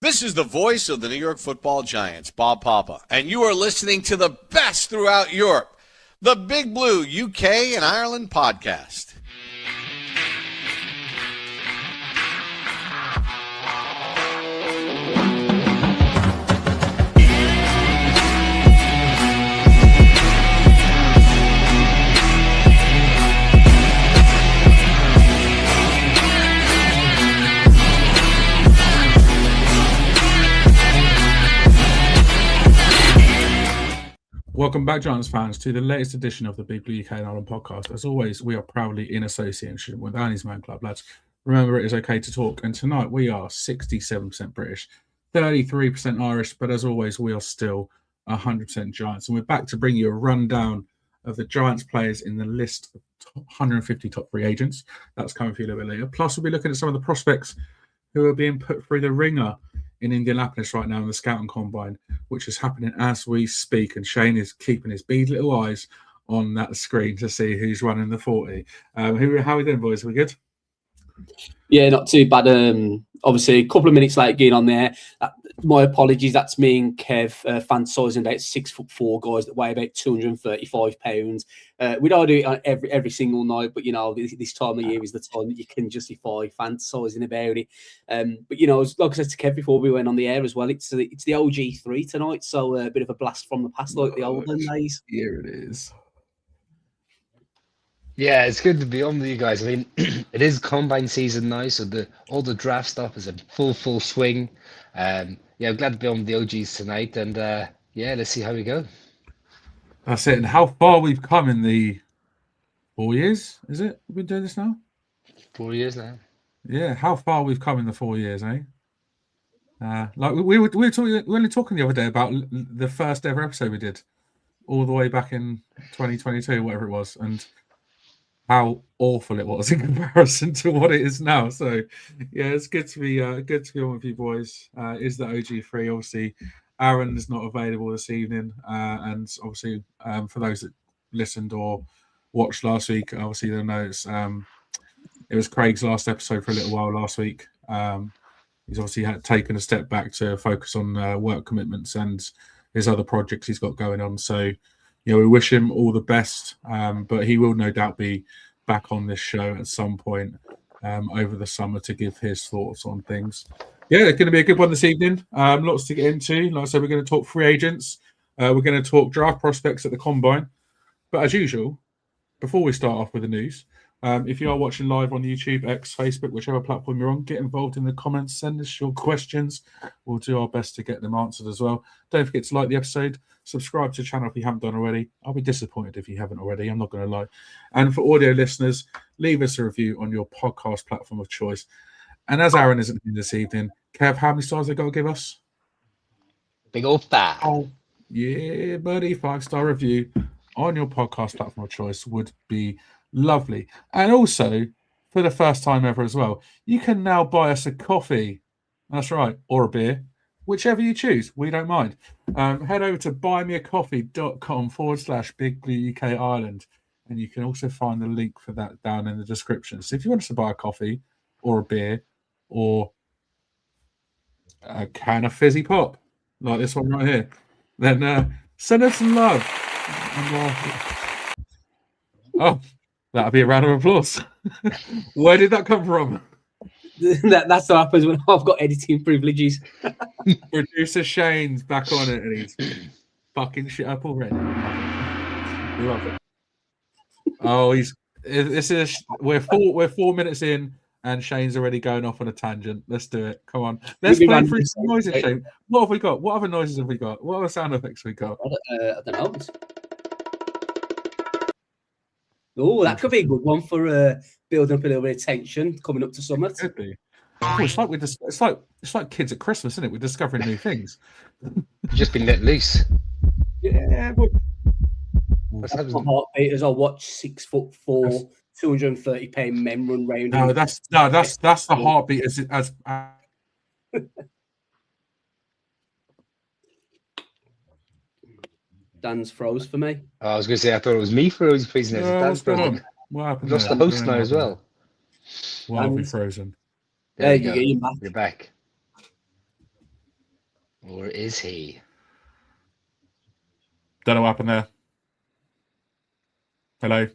This is the voice of the New York Football Giants, Bob Papa, and you are listening to the best throughout Europe, the Big Blue UK and Ireland podcast. Welcome back, Giants fans, to the latest edition of the Big Blue UK and Ireland podcast. As always, we are proudly in association with Annie's Man Club, lads. Remember, it is okay to talk, and tonight we are 67% British, 33% Irish, but as always, we are still 100% Giants. And we're back to bring you a rundown of the Giants players in the list of 150 top free agents. That's coming for you a little bit later. Plus, we'll be looking at some of the prospects who are being put through the ringer in Indianapolis right now in the Scouting Combine, which is happening as we speak. And Shane is keeping his beady little eyes on that screen to see who's running the 40. How are we doing, boys? Are we good? Yeah, not too bad. Obviously, a couple of minutes late getting on there. My apologies. That's me and Kev fantasising about 6'4" guys that weigh about 235 pounds. We don't do it on every single night, but you know, this time of year is the time that you can justify fantasising about it. But you know, like I said to Kev before we went on the air as well, it's the OG3 tonight, so a bit of a blast from the past, like the olden days. Here it is. Yeah, it's good to be on with you guys. I mean, it is combine season now, so all the draft stuff is in full swing. Yeah, I'm glad to be on with the OGs tonight, and yeah, let's see how we go. That's it. And how far we've come in the 4 years, is it? We've been doing this now? 4 years now. Yeah, how far we've come in the 4 years, eh? Like we were only talking the other day about the first ever episode we did, all the way back in 2022, whatever it was, and how awful it was in comparison to what it is now. So yeah, it's good to be on with you boys. Is the OG3? Obviously Aaron is not available this evening, and obviously for those that listened or watched last week, obviously they'll know it was Craig's last episode for a little while last week. He's obviously taken a step back to focus on work commitments and his other projects he's got going on. So you know, we wish him all the best, but he will no doubt be back on this show at some point over the summer to give his thoughts on things. Yeah, it's going to be a good one this evening. Lots to get into. Like I said, we're going to talk free agents. We're going to talk draft prospects at the Combine. But as usual, before we start off with the news, if you are watching live on YouTube, X, Facebook, whichever platform you're on, get involved in the comments. Send us your questions. We'll do our best to get them answered as well. Don't forget to like the episode. Subscribe to the channel if you haven't done already. I'll be disappointed if you haven't already. I'm not going to lie. And for audio listeners, leave us a review on your podcast platform of choice. And as Aaron isn't here this evening, Kev, how many stars they got to give us? Big old 5. Oh, yeah, buddy. 5-star review on your podcast platform of choice would be lovely. And also, for the first time ever as well, you can now buy us a coffee. That's right, or a beer, whichever you choose. We don't mind. Head over to buymeacoffee.com/Big Blue UK Ireland, and you can also find the link for that down in the description. So if you want us to buy a coffee or a beer or a can of fizzy pop, like this one right here, then send us some love. Oh, that'll be a round of applause. Where did that come from? That's what happens when I've got editing privileges. Producer Shane's back on it and he's fucking shit up already. Love it. Oh, we're 4 minutes in and Shane's already going off on a tangent. Let's do it. Come on. Let's play through some noises, Shane. What have we got? What other noises have we got? What other sound effects have we got? I don't know. Oh, that could be a good one for building up a little bit of tension coming up to summer. It could be. Oh, it's like kids at Christmas, isn't it? We're discovering new things. You've just been let loose. Yeah, but That's my heartbeat as I watch 6'4", 230-pound men run round. No, that's the heartbeat as Dan's froze for me. Oh, I was going to say, I thought it was me freezing. Dan's frozen. What happened? Lost the host now as well. Why are we frozen? There you go. You're back. You're back. Or is he? Don't know what happened there. Hello.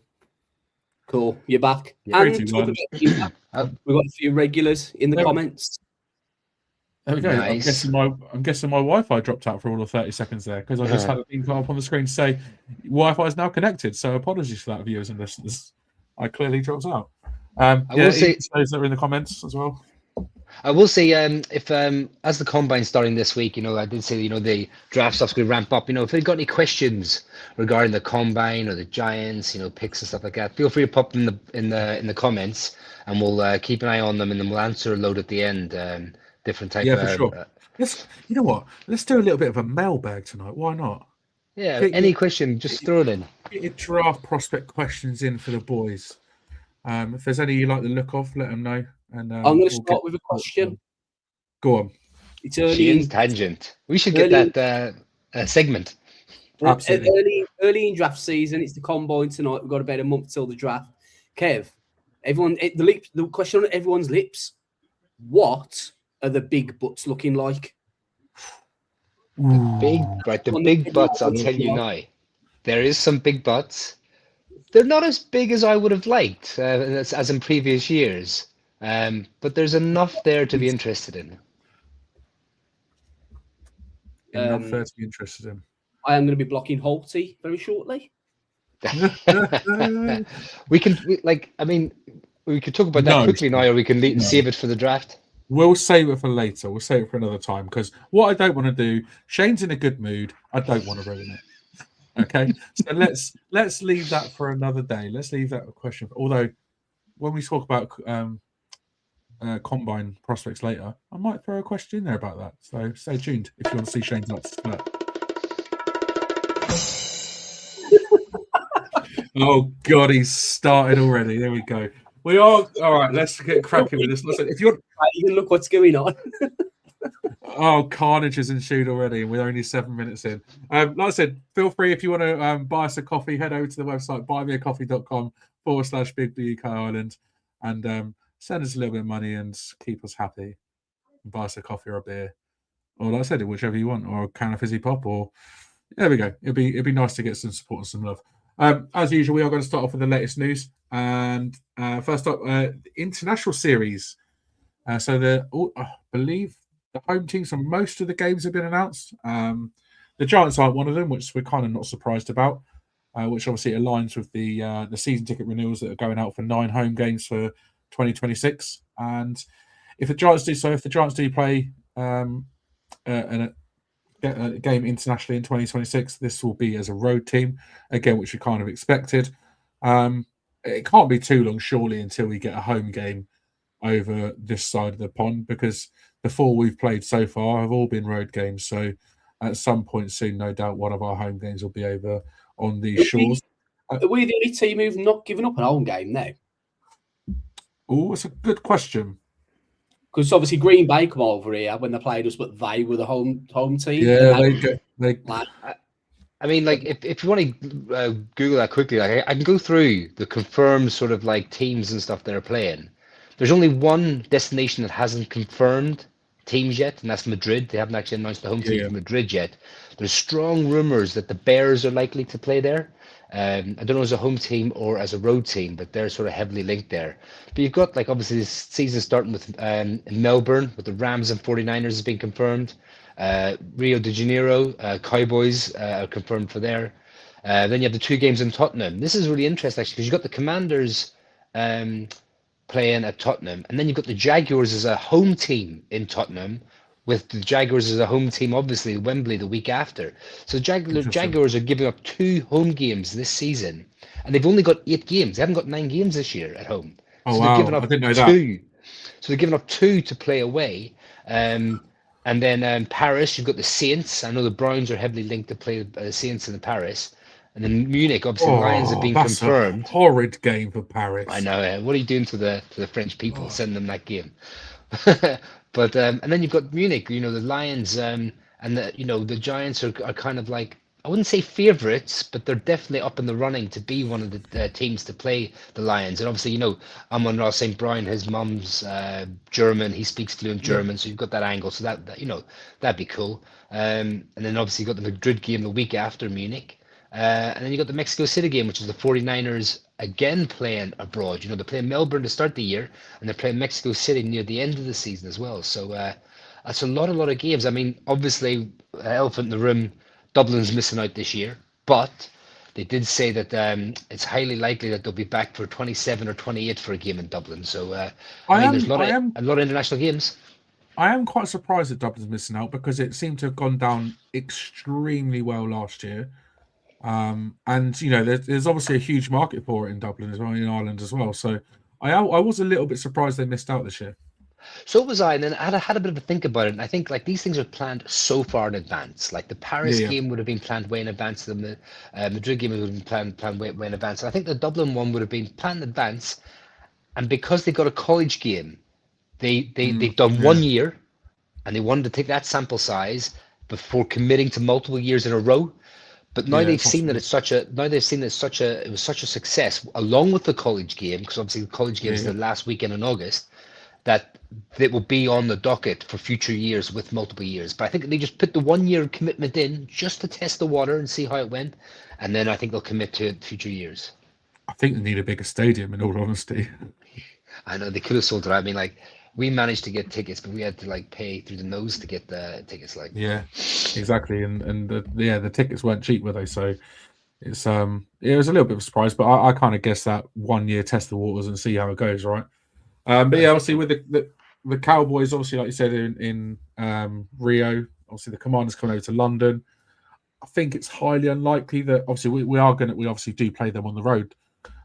Cool, you're back. Yeah. And 3, 2, talk 1. about feedback. Oh, We've got a few regulars in the There we- comments. There we go. Nice. I'm guessing my Wi-Fi dropped out for all of 30 seconds there because I just had a thing come up on the screen to say Wi-Fi is now connected. So apologies for that, viewers and listeners. I clearly dropped out. will say- even those that are in the comments as well. I will say, if as the combine's starting this week, I did say, the draft stuff's going to ramp up. If you've got any questions regarding the combine or the Giants, picks and stuff like that, feel free to pop them in the comments, and we'll keep an eye on them, and then we'll answer a load at the end. Different type. Yeah, for sure. You know what? Let's do a little bit of a mailbag tonight. Why not? Yeah, Get any your- question, just throw it in. Get your draft prospect questions in for the boys. If there's any you like the look of, let them know. And I'm going we'll to start with a question. Go on. It's early Shane's in, tangent. We should get early- that segment. Absolutely. early in draft season. It's the combine tonight. We've got about a month till the draft. Kev, the question on everyone's lips: what are the big butts looking like? The big butts, I'll tell you now. There is some big butts. They're not as big as I would have liked, as in previous years. But there's enough there to be interested in. Enough there to be interested in. I am going to be blocking Holty very shortly. We could talk about that No, quickly now, or we can save it for the draft. We'll save it for later. We'll save it for another time because what I don't want to do, Shane's in a good mood. I don't want to ruin it. Okay, so let's leave that for another day. Let's leave that question. Although when we talk about combine prospects later, I might throw a question in there about that. So stay tuned if you want to see Shane's nuts split. Oh God, he's started already. There we go. We are all right. Let's get cracking with this. Listen, if you're, You can look what's going on. oh, carnage has ensued already, and we're only 7 minutes in. Like I said, feel free if you want to buy us a coffee, head over to the website buymeacoffee.com/Big Blue UK Ireland, and send us a little bit of money and keep us happy. Buy us a coffee or a beer, or like I said, whichever you want, or a can of fizzy pop, or there we go. It'd be nice to get some support and some love. As usual, we are going to start off with the latest news. And first up, international series. I believe the home teams for most of the games have been announced. The Giants aren't one of them, which we're kind of not surprised about, which obviously aligns with the season ticket renewals that are going out for 9 home games for 2026. And if the Giants do play a game internationally in 2026, this will be as a road team again, which we kind of expected. It can't be too long, surely, until we get a home game over this side of the pond, because the 4 we've played so far have all been road games. So at some point soon, no doubt, one of our home games will be over on these shores. Are we the only team who've not given up an home game now? Oh, it's a good question. Because obviously Green Bay come over here when they played us, but they were the home team. Yeah, they I mean, like, if you want to Google that quickly, like, I can go through the confirmed sort of like teams and stuff that are playing. There's only one destination that hasn't confirmed teams yet, and that's Madrid. They haven't actually announced the home team for Madrid yet. There's strong rumors that the Bears are likely to play there. I don't know as a home team or as a road team, but they're sort of heavily linked there. But you've got, like, obviously this season starting with Melbourne, with the Rams and 49ers has been confirmed. Rio de Janeiro, Cowboys are confirmed for there. Then you have the 2 games in Tottenham. This is really interesting, actually, because you've got the Commanders playing at Tottenham, and then you've got the Jaguars as a home team in Tottenham, with the Jaguars as a home team, obviously, Wembley the week after. So Jaguars are giving up 2 home games this season, and they've only got 8 games. They haven't got 9 games this year at home. Oh, so wow. they're giving up I didn't know 2. So they're giving up 2 to play away. And then Paris, you've got the Saints. I know the Browns are heavily linked to play the Saints in the Paris. And then Munich, obviously, the Lions have been that's confirmed. A horrid game for Paris. I know. What are you doing to the French people? Sending them that game. But and then you've got Munich. The Lions and the the Giants are kind of like I wouldn't say favourites, but they're definitely up in the running to be one of the teams to play the Lions. And obviously, Amon Ross St. Brian, his mum's German. He speaks fluent Yeah. German, so you've got that angle. So that'd be cool. And then obviously you got the Madrid game the week after Munich. And then you got the Mexico City game, which is the 49ers again playing abroad. They're playing Melbourne to start the year, and they're playing Mexico City near the end of the season as well. So that's a lot of games. I mean, obviously, elephant in the room, Dublin's missing out this year, but they did say that it's highly likely that they'll be back for 27 or 28 for a game in Dublin. So there's a lot of international games. I am quite surprised that Dublin's missing out because it seemed to have gone down extremely well last year. And there's obviously a huge market for it in Dublin as well, in Ireland as well. So I was a little bit surprised they missed out this year. So was I, and then I had a bit of a think about it. And I think like these things are planned so far in advance. Like the Paris game would have been planned way in advance. The Madrid game would have been planned way in advance. And I think the Dublin one would have been planned in advance. And because they got a college game, they've done 1 year, and they wanted to take that sample size before committing to multiple years in a row. But now they've seen that it was such a success, along with the college game, because obviously the college game is the last weekend in August, that it will be on the docket for future years with multiple years. But I think they just put the 1 year commitment in just to test the water and see how it went, and then I think they'll commit to future years. I think they need a bigger stadium, in all honesty. I know they could have sold it. I mean, like we managed to get tickets, but we had to like pay through the nose to get the tickets. Like exactly, and the tickets weren't cheap, were they? So it's it was a little bit of a surprise, but I kind of guess that 1 year test the waters and see how it goes, right? But obviously with the Cowboys, obviously like you said in Rio, obviously the Commanders coming over to London. I think it's highly unlikely that obviously we obviously do play them on the road.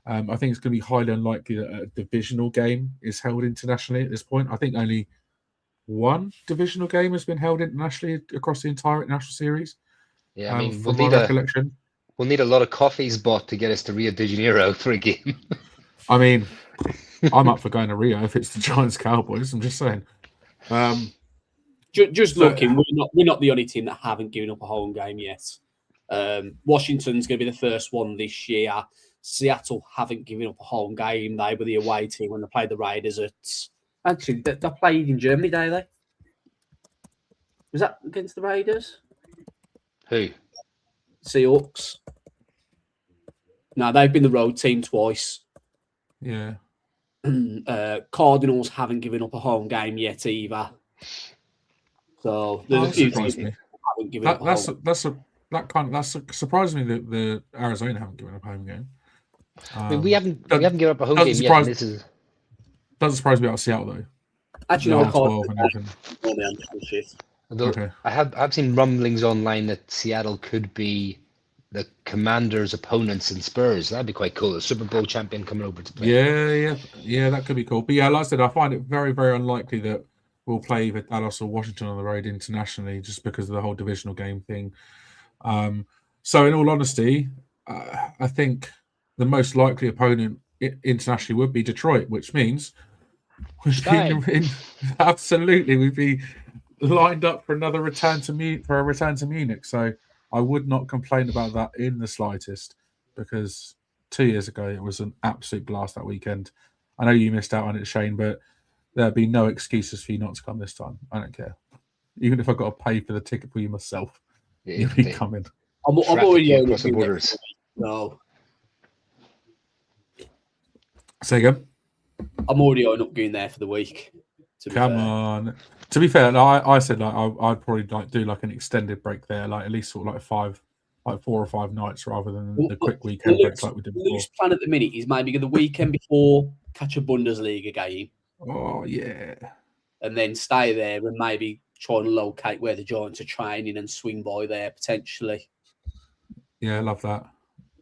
I think it's going to be highly unlikely that a divisional game is held internationally at this point. I think only one divisional game has been held internationally across the entire international series. Yeah, I mean, from my recollection. We'll need a lot of coffees bought to get us to Rio de Janeiro for a game. I mean, I'm up for going to Rio if it's the Giants Cowboys. I'm just saying. Looking, we're not the only team that haven't given up a home game yet. Washington's going to be the first one this year. Seattle haven't given up a home game. They were the away team when they played the Raiders actually they played in Germany, did they? Was that against the Raiders? Who? Seahawks. No, they've been the road team twice. Yeah. Cardinals haven't given up a home game yet either. So there's a few teams that haven't given up a home. That surprised me that the Arizona haven't given up a home game. I mean, we haven't given up a home game yet. Doesn't surprise me about Seattle though. Actually, I have seen rumblings online that Seattle could be the Commanders' opponents in Spurs. That'd be quite cool. A Super Bowl champion coming over to play. Yeah, that could be cool. But yeah, like I said, I find it very, very unlikely that we'll play either Dallas or Washington on the road internationally, just because of the whole divisional game thing. So, in all honesty, I think the most likely opponent internationally would be Detroit, which means we'd be lined up for another return to Munich. So I would not complain about that in the slightest, because 2 years ago it was an absolute blast that weekend. I know you missed out on it, Shane, but there'd be no excuses for you not to come this time. I don't care. Even if I've got to pay for the ticket for you myself, you'll be coming. I'm already across the borders. No. Say again? I'm already up going there for the week. Come on. To be fair, I said I'd probably do an extended break there, at least 4 or 5 nights rather than the quick weekend breaks like we did before. The loose plan at the minute is maybe the weekend before catch a Bundesliga game. Oh yeah. And then stay there and maybe try and locate where the Giants are training and swing by there potentially. Yeah, I love that.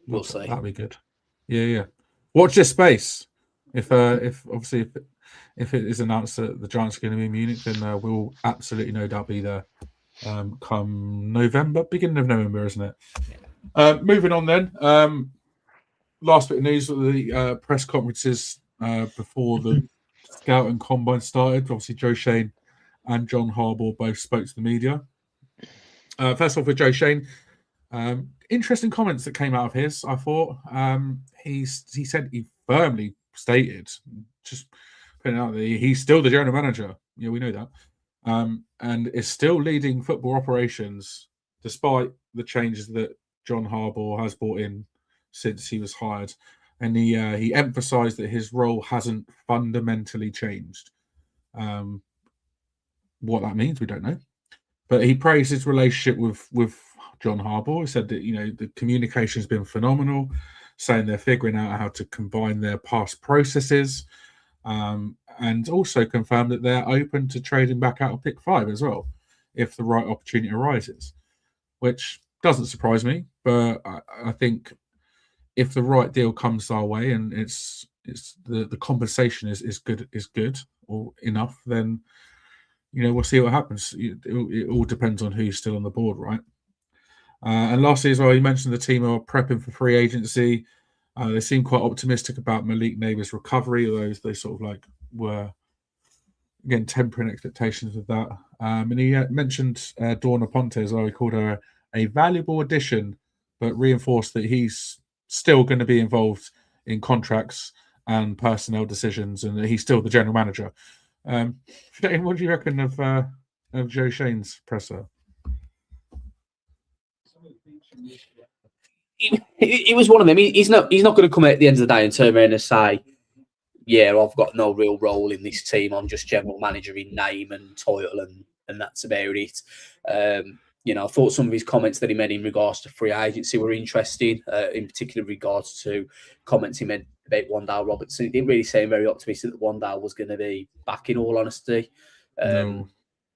We'll see. That'd be good. Yeah. Watch this space. If it is announced that the Giants are going to be in Munich, then we'll absolutely no doubt be there come November, beginning of November, isn't it? Moving on then. Last bit of news: the press conferences before the Scout and Combine started. Obviously, Joe Shane and John Harbaugh both spoke to the media. First off, with Joe Shane, Interesting comments that came out of his, I thought. He said he firmly stated, just putting out that he's still the general manager. Yeah, we know that. And is still leading football operations despite the changes that John Harbaugh has brought in since he was hired. And he emphasised that his role hasn't fundamentally changed. What that means, we don't know. But he praised his relationship with John Harbaugh. He said that, the communication has been phenomenal, saying they're figuring out how to combine their past processes, and also confirmed that they're open to trading back out of pick 5 as well, if the right opportunity arises, which doesn't surprise me. But I think if the right deal comes our way and it's the compensation is good or enough, then we'll see what happens. It all depends on who's still on the board, right? And lastly, as well, you mentioned the team are prepping for free agency. They seem quite optimistic about Malik Neighbour's recovery, although they sort of were again tempering expectations of that. And he mentioned Dawn Aponte as well. He called her a valuable addition, but reinforced that he's still going to be involved in contracts and personnel decisions, and that he's still the general manager. Shane, what do you reckon of Joe Shane's presser? He was one of them. He's not going to come at the end of the day and turn around and say, "Yeah, I've got no real role in this team. I'm just general manager in name and title, and that's about it." I thought some of his comments that he made in regards to free agency were interesting, in particular regards to comments he made about Wandale Robertson. He didn't really seem very optimistic that Wandale was going to be back, in all honesty. No.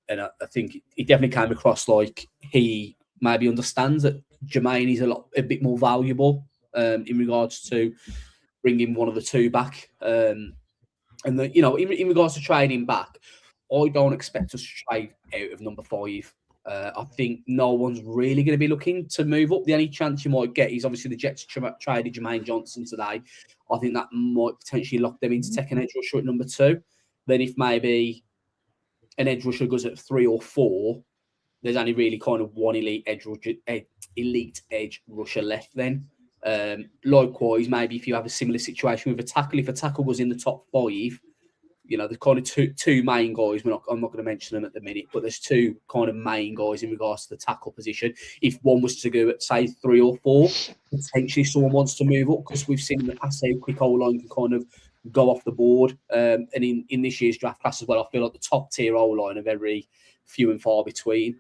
And I think he definitely came across like he maybe understands that Jermaine is a bit more valuable in regards to bringing one of the two back. And that, in regards to trading back, I don't expect us to trade out of number 5. I think no one's really going to be looking to move up. The only chance you might get is obviously the Jets traded Jermaine Johnson today. I think that might potentially lock them into taking edge rusher at number 2. Then if maybe an edge rusher goes at 3 or 4, there's only really kind of one elite edge rusher left then. Likewise, maybe if you have a similar situation with a tackle, if a tackle was in the top 5, there's kind of two main guys. I'm not going to mention them at the minute, but there's 2 kind of main guys in regards to the tackle position. If one was to go at, say, 3 or 4, potentially someone wants to move up, because we've seen in the past how quick O-line can kind of go off the board. And in this year's draft class as well, I feel like the top tier O-line are very few and far between.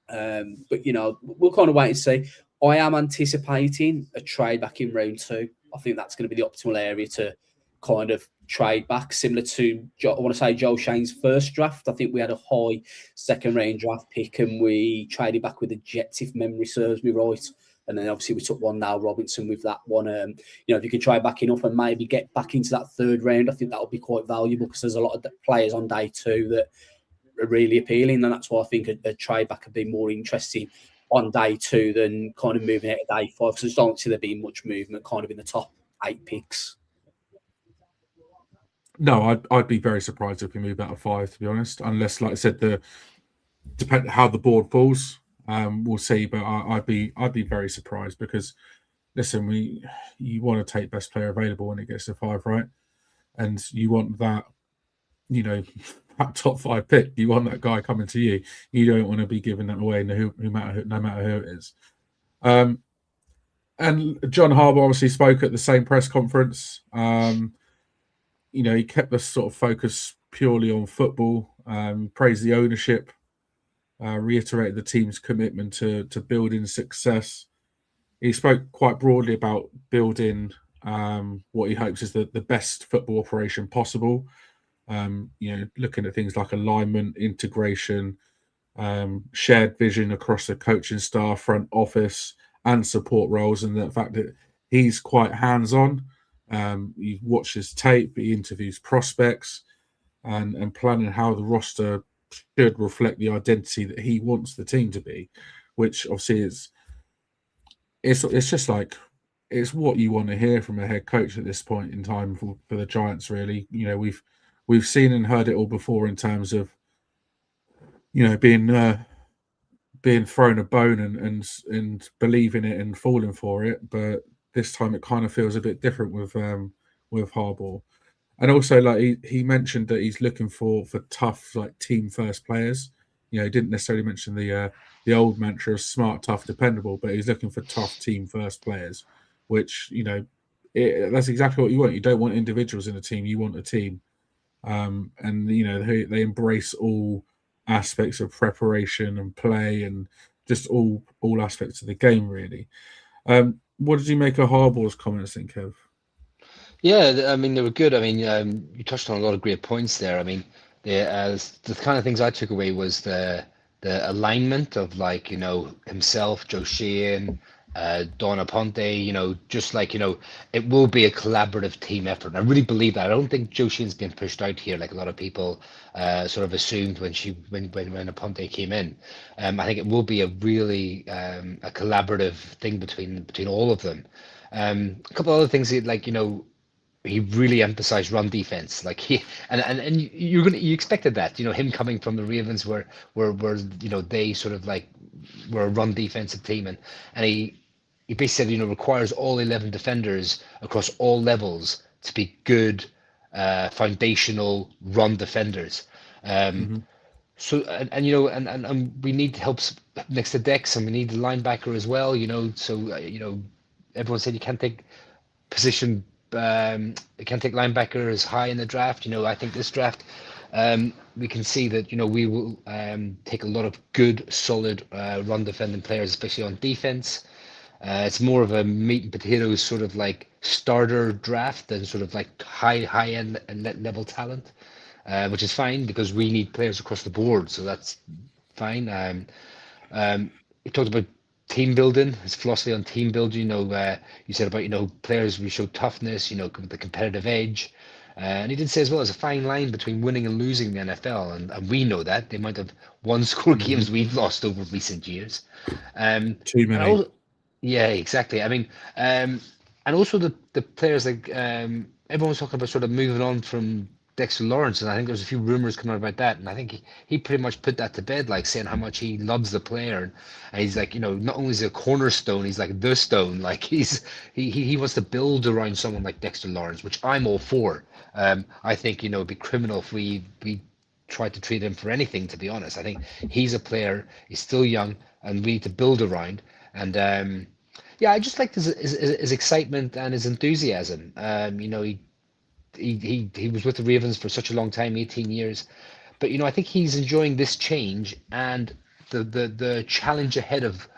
But we'll kind of wait and see. I am anticipating a trade back in round 2. I think that's going to be the optimal area to kind of trade back, similar to, I want to say, Joe Shane's first draft. I think we had a high second round draft pick and we traded back with the Jets, if memory serves me right. And then obviously we took Wandale Robinson with that one. If you could trade back enough and maybe get back into that 3rd round, I think that would be quite valuable, because there's a lot of players on day 2 that are really appealing, and that's why I think a trade back would be more interesting on day 2 than kind of moving out of day 5. So I just don't see there being much movement kind of in the top 8 picks. No, I'd be very surprised if we move out of 5, to be honest, unless, like I said, depend how the board falls. We'll see, but I'd be very surprised, because listen, you want to take best player available when it gets to 5, right? And you want that, that top 5 pick. You want that guy coming to you. You don't want to be giving that away, no matter who it is. And John Harbaugh obviously spoke at the same press conference. He kept the sort of focus purely on football, praised the ownership, reiterated the team's commitment to building success. He spoke quite broadly about building what he hopes is the best football operation possible. Looking at things like alignment, integration, shared vision across the coaching staff, front office, and support roles, and the fact that he's quite hands-on. You watch his tape, he interviews prospects, and planning how the roster should reflect the identity that he wants the team to be, which obviously it's just like, it's what you want to hear from a head coach at this point in time for the Giants. Really, we've seen and heard it all before in terms of being being thrown a bone and believing it and falling for it, but this time it kind of feels a bit different with Harbaugh. And also, like he mentioned that he's looking for tough, like team first players. He didn't necessarily mention the old mantra of smart, tough, dependable, but he's looking for tough team first players, which that's exactly what you want. You don't want individuals in a team; you want a team. And they embrace all aspects of preparation and play and just all aspects of the game, really. What did you make of Harbaugh's comments, then, Kev? Yeah, I mean they were good. I mean, you touched on a lot of great points there. I mean, the kind of things I took away was the alignment of himself, Joe Sheehan, Don Aponte. Just it will be a collaborative team effort. And I really believe that. I don't think Joe Sheehan's been pushed out here like a lot of people sort of assumed when Aponte came in. I think it will be a really a collaborative thing between all of them. A couple other things he really emphasized run defense. Like you expected that, him coming from the Ravens where they sort of were a run defensive team, and he basically said, requires all 11 defenders across all levels to be good foundational run defenders. So and we need help next to Dex, and we need the linebacker as well. So everyone said you can't take position. You can't take linebackers high in the draft. I think this draft, we can see that we will take a lot of good, solid run defending players, especially on defense. It's more of a meat and potatoes sort of like starter draft than sort of like high end and level talent, which is fine because we need players across the board. So that's fine. He talked about team building, his philosophy on team building. You said about players we show toughness, the competitive edge, and he did say as well, there's a fine line between winning and losing in the NFL, and we know that the amount of one score games we've lost over recent years. Too many. Yeah, exactly. I mean, and also the players everyone was talking about sort of moving on from Dexter Lawrence, and I think there's a few rumors coming out about that, and I think he pretty much put that to bed, like saying how much he loves the player, and he's like, not only is he a cornerstone, he's like the stone, like he wants to build around someone like Dexter Lawrence, which I'm all for. I think it'd be criminal if we tried to trade him for anything. To be honest, I think he's a player. He's still young, and we need to build around. And I just liked his excitement and his enthusiasm. He was with the Ravens for such a long time, 18 years. But I think he's enjoying this change and the challenge ahead of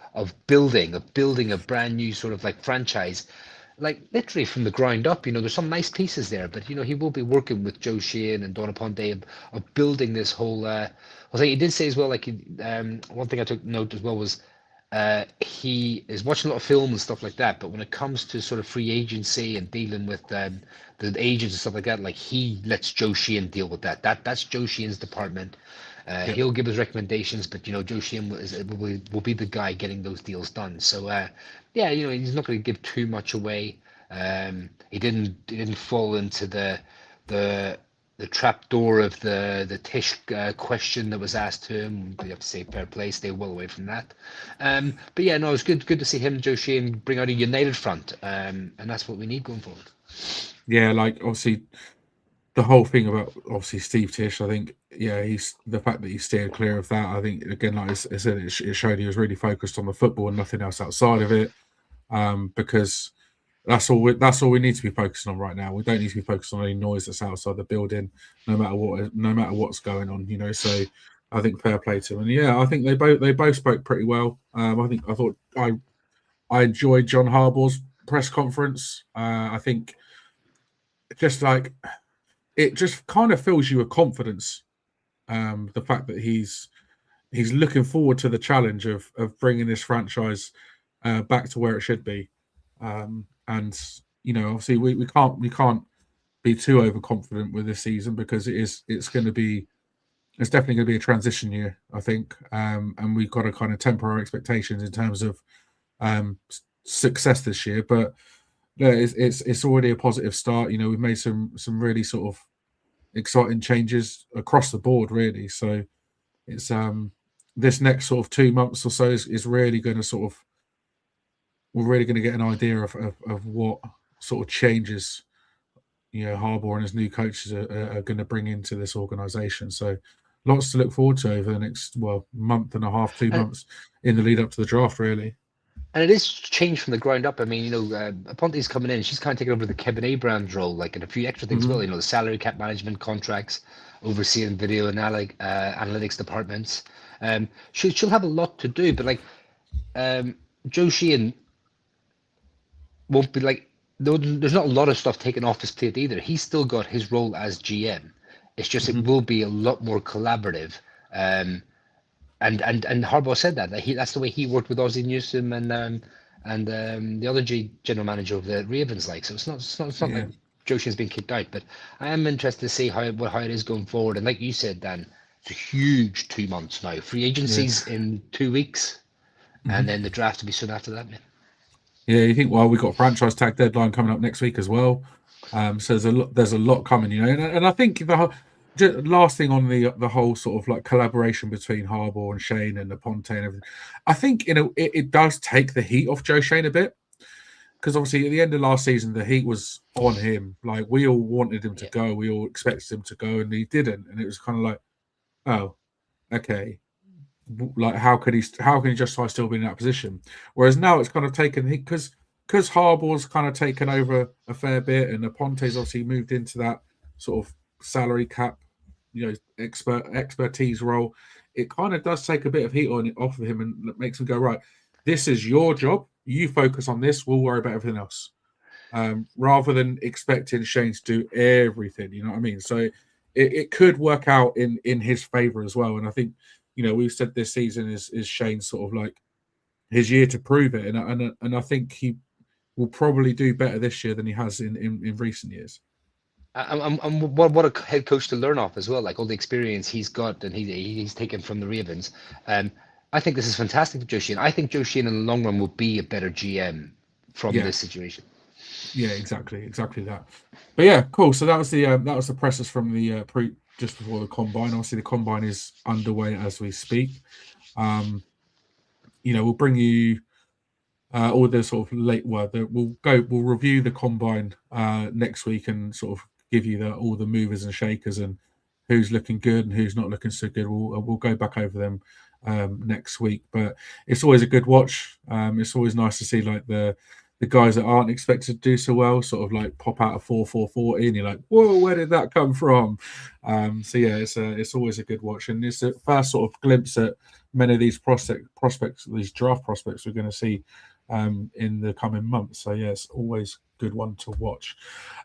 building a brand new sort of like franchise, like literally from the ground up. There's some nice pieces there, but he will be working with Joe Sheehan and Don Aponte of building this whole I think he did say as well, like one thing I took note as well was he is watching a lot of film and stuff like that, but when it comes to sort of free agency and dealing with the agents and stuff like that, like he lets Joe Sheehan deal with that. That's Joe Sheehan's department. He'll give his recommendations, but Joe Sheehan will be the guy getting those deals done. So he's not going to give too much away. He didn't fall into the trap door of the Tish question that was asked to him. We have to say fair play, stay well away from that. But yeah, no, it was good to see him and Joe Sheehan bring out a united front, and that's what we need going forward. Yeah, like obviously the whole thing about obviously Steve Tish, I think, he's the fact that he steered clear of that. I think again, like I said, it showed he was really focused on the football and nothing else outside of it, because that's all we need to be focusing on right now. We don't need to be focused on any noise that's outside the building, no matter what's going on. So I think fair play to them. And I think they both spoke pretty well. I enjoyed John Harbaugh's press conference. I think just like it just kind of fills you with confidence. The fact that he's looking forward to the challenge of bringing this franchise back to where it should be. And obviously we can't be too overconfident with this season because it's definitely going to be a transition year, I think. And we've got to kind of temper our expectations in terms of success this year. But it's already a positive start. We've made some really sort of exciting changes across the board, really. So it's this next sort of 2 months or so is really going to sort of, we're really going to get an idea of what sort of changes, Harbour and his new coaches are going to bring into this organisation. So lots to look forward to over the next, month and a half, 2 months in the lead up to the draft, really. And it is changed from the ground up. I mean, Aponte's coming in. She's kind of taking over the Kevin Abrams role, and a few extra things as well. The salary cap management, contracts, overseeing video analytics departments. She'll have a lot to do, but Joe Sheehan won't be there's not a lot of stuff taken off his plate either. He's still got his role as GM. It's just it will be a lot more collaborative. And Harbaugh said that's the way he worked with Ozzie Newsome and the other general manager of the Ravens. So it's not like Joe Sheehan's been kicked out. But I am interested to see how it is going forward. And like you said, Dan, it's a huge 2 months now. Free agency's in 2 weeks, and then the draft will be soon after that. Yeah, you think, we've got a franchise tag deadline coming up next week as well. So there's a lot coming, and I think the last thing on the whole sort of collaboration between Harbaugh and Shane and Aponte and everything, I think it does take the heat off Joe Shane a bit, because obviously at the end of last season the heat was on him. We all wanted him to go, we all expected him to go, and he didn't, and it was kind of oh, okay. How can he justify still being in that position? Whereas now it's kind of taken, because Harbaugh's kind of taken over a fair bit, and Aponte's obviously moved into that sort of salary cap, expertise role. It kind of does take a bit of heat off of him, and makes him go, right, this is your job. You focus on this. We'll worry about everything else. Rather than expecting Shane to do everything, you know what I mean? So it could work out in his favor as well. And I think, we've said this season is Shane's sort of his year to prove it, and I think he will probably do better this year than he has in recent years. And what a head coach to learn off as well, all the experience he's got and he's taken from the Ravens. I think this is fantastic for Joe Sheehan. I think Joe Sheehan in the long run will be a better GM from this situation. Yeah, exactly that. But yeah, cool. So that was the presses from the just before the combine. Obviously, the combine is underway as we speak. We'll bring you all the sort of late word. We'll review the combine next week and sort of give you all the movers and shakers and who's looking good and who's not looking so good. We'll go back over them next week. But it's always a good watch. It's always nice to see the guys that aren't expected to do so well sort of pop out of 4-4-40, and you're like, whoa, where did that come from? So yeah, it's always a good watch, and it's a first sort of glimpse at many of these prospects, these draft prospects we're going to see in the coming months. So yeah, it's always a good one to watch.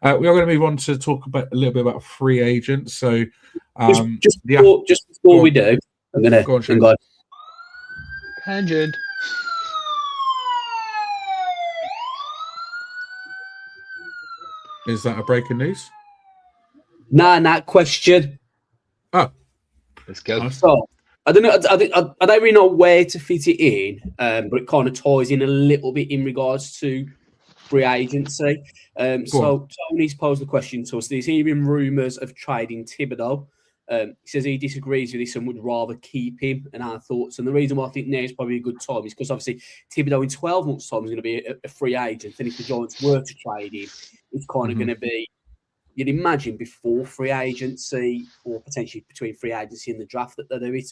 We are going to move on to talk a little bit about free agents. So just before we do, I'm going to go tangent. Is that a breaking news? Nah, question. Oh, let's go. So, I don't know. I don't really know where to fit it in, but it kind of ties in a little bit in regards to free agency. So Tony's posed the question to us. He's hearing rumours of trading Thibodeau. He says he disagrees with this and would rather keep him, and our thoughts. And the reason why I think now is probably a good time is because obviously Thibodeau in 12 months' time is going to be a free agent, and if the Giants were to trade him, it's kind of going to be, you'd imagine, before free agency or potentially between free agency and the draft that they do it.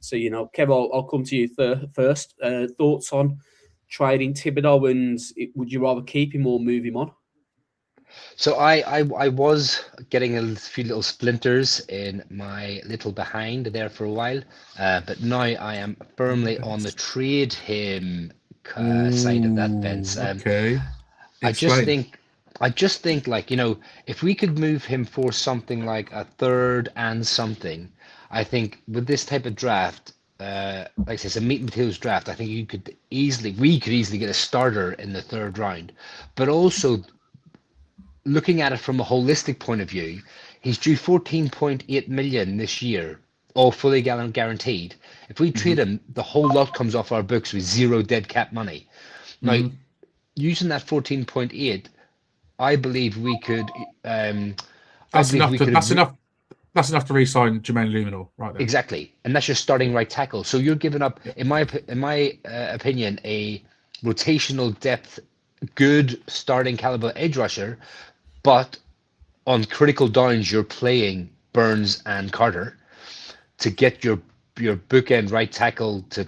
So, Kev, I'll come to you first. Thoughts on trading Thibodeau, and would you rather keep him or move him on? So I was getting a few little splinters in my little behind there for a while, but now I am firmly on the trade him side of that fence. Okay. I just think if we could move him for something like a third and something, I think with this type of draft, like I said, it's a meat and potatoes draft. I think we could easily get a starter in the third round, but also looking at it from a holistic point of view, he's due 14.8 million this year, all fully guaranteed. If we trade him, the whole lot comes off our books with zero dead cap money. Now, using that 14.8, I believe we could. That's enough. That's enough to re-sign Jermaine Luminor right there. Exactly, and that's your starting right tackle. So you're giving up, in my opinion, a rotational depth, good starting caliber edge rusher, but on critical downs you're playing Burns and Carter to get your bookend right tackle to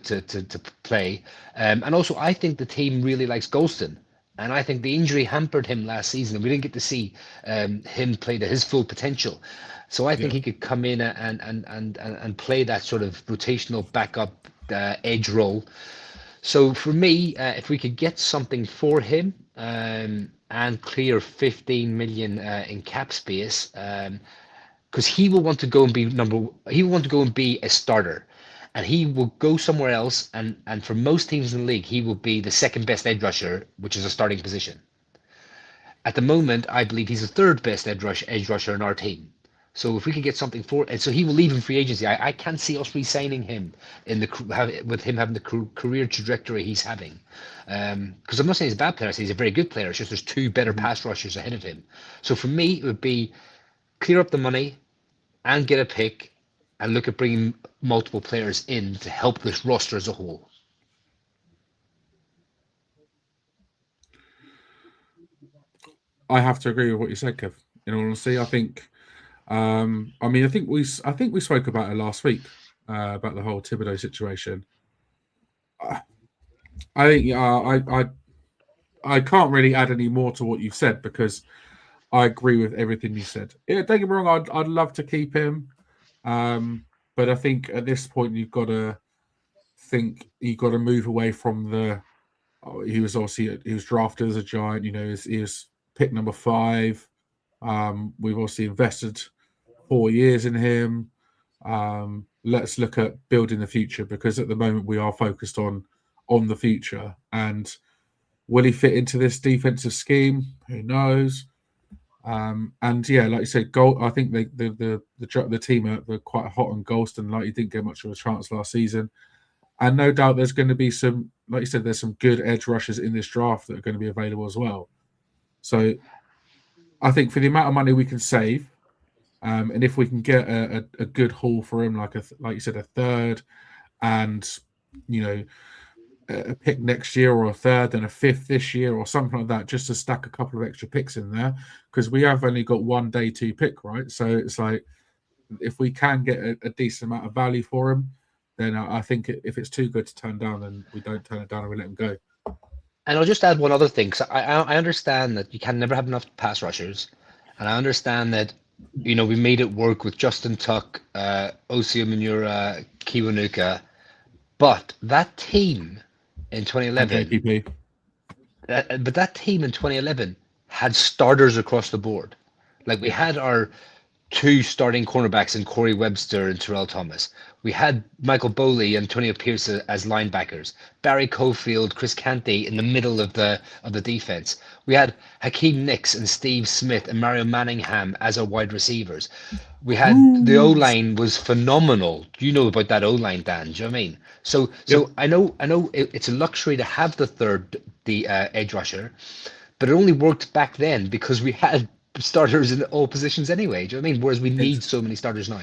play. And also, I think the team really likes Golston. And I think the injury hampered him last season. We didn't get to see him play to his full potential. So I think he could come in and play that sort of rotational backup edge role. So for me, if we could get something for him and clear 15 million in cap space, because he will want to go and be he will want to go and be a starter, and he will go somewhere else. And for most teams in the league, he will be the second best edge rusher, which is a starting position. At the moment, I believe he's the third best edge rusher in our team. So if we could get something for, and so he will leave in free agency. I can't see us re-signing him with him having the career trajectory he's having. Because I'm not saying he's a bad player. I say he's a very good player. It's just there's two better pass rushers ahead of him. So for me, it would be clear up the money and get a pick and look at bringing multiple players in to help this roster as a whole. I have to agree with what you said, Kev. In all honesty, I think. I think we spoke about it last week about the whole Thibodeau situation. I think I can't really add any more to what you've said because I agree with everything you said. Yeah, don't get me wrong. I'd love to keep him, but I think at this point you've got to move away from the. He was drafted as a Giant. He was pick number 5. We've obviously invested 4 years in him. Let's look at building the future because at the moment we are focused on the future. And will he fit into this defensive scheme? Who knows? And yeah, like you said, I think the team are quite hot on Golston. Like he didn't get much of a chance last season, and no doubt there's going to be some, like you said, there's some good edge rushers in this draft that are going to be available as well. So I think for the amount of money we can save, and if we can get a good haul for him, like you said, a third, and a pick next year or a third and a fifth this year or something like that, just to stack a couple of extra picks in there because we have only got one day 2 pick, right? So it's like if we can get a decent amount of value for him, then I think if it's too good to turn down, then we don't turn it down and we let him go. And I'll just add one other thing. So I understand that you can never have enough pass rushers, and I understand that we made it work with Justin Tuck, Osio Manura, Kiwanuka, but that team in 2011, but that team in 2011 had starters across the board. Like we had our 2 starting cornerbacks in Corey Webster and Terrell Thomas. We had Michael Boley and Antonio Pierce as linebackers. Barry Cofield, Chris Canty in the middle of the defense. We had Hakeem Nicks and Steve Smith and Mario Manningham as our wide receivers. We had the O-line was phenomenal. You know about that O-line, Dan. Do you know what I mean? So I know it's a luxury to have the edge rusher, but it only worked back then because we had starters in all positions anyway. Do you know what I mean? Whereas we need so many starters now.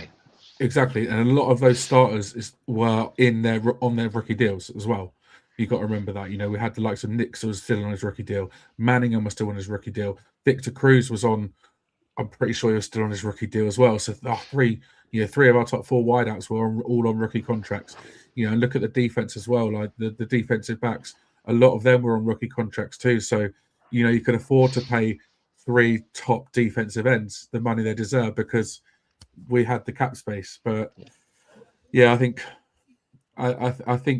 Exactly, and a lot of those starters were on their rookie deals as well. You got to remember that. We had the likes of Nix who was still on his rookie deal. Manningham was still on his rookie deal. Victor Cruz was on. I'm pretty sure he was still on his rookie deal as well. So 3 of our top 4 wideouts were all on rookie contracts. And look at the defense as well. Like the defensive backs, a lot of them were on rookie contracts too. So you can afford to pay 3 top defensive ends the money they deserve because we had the cap space. But yeah, I think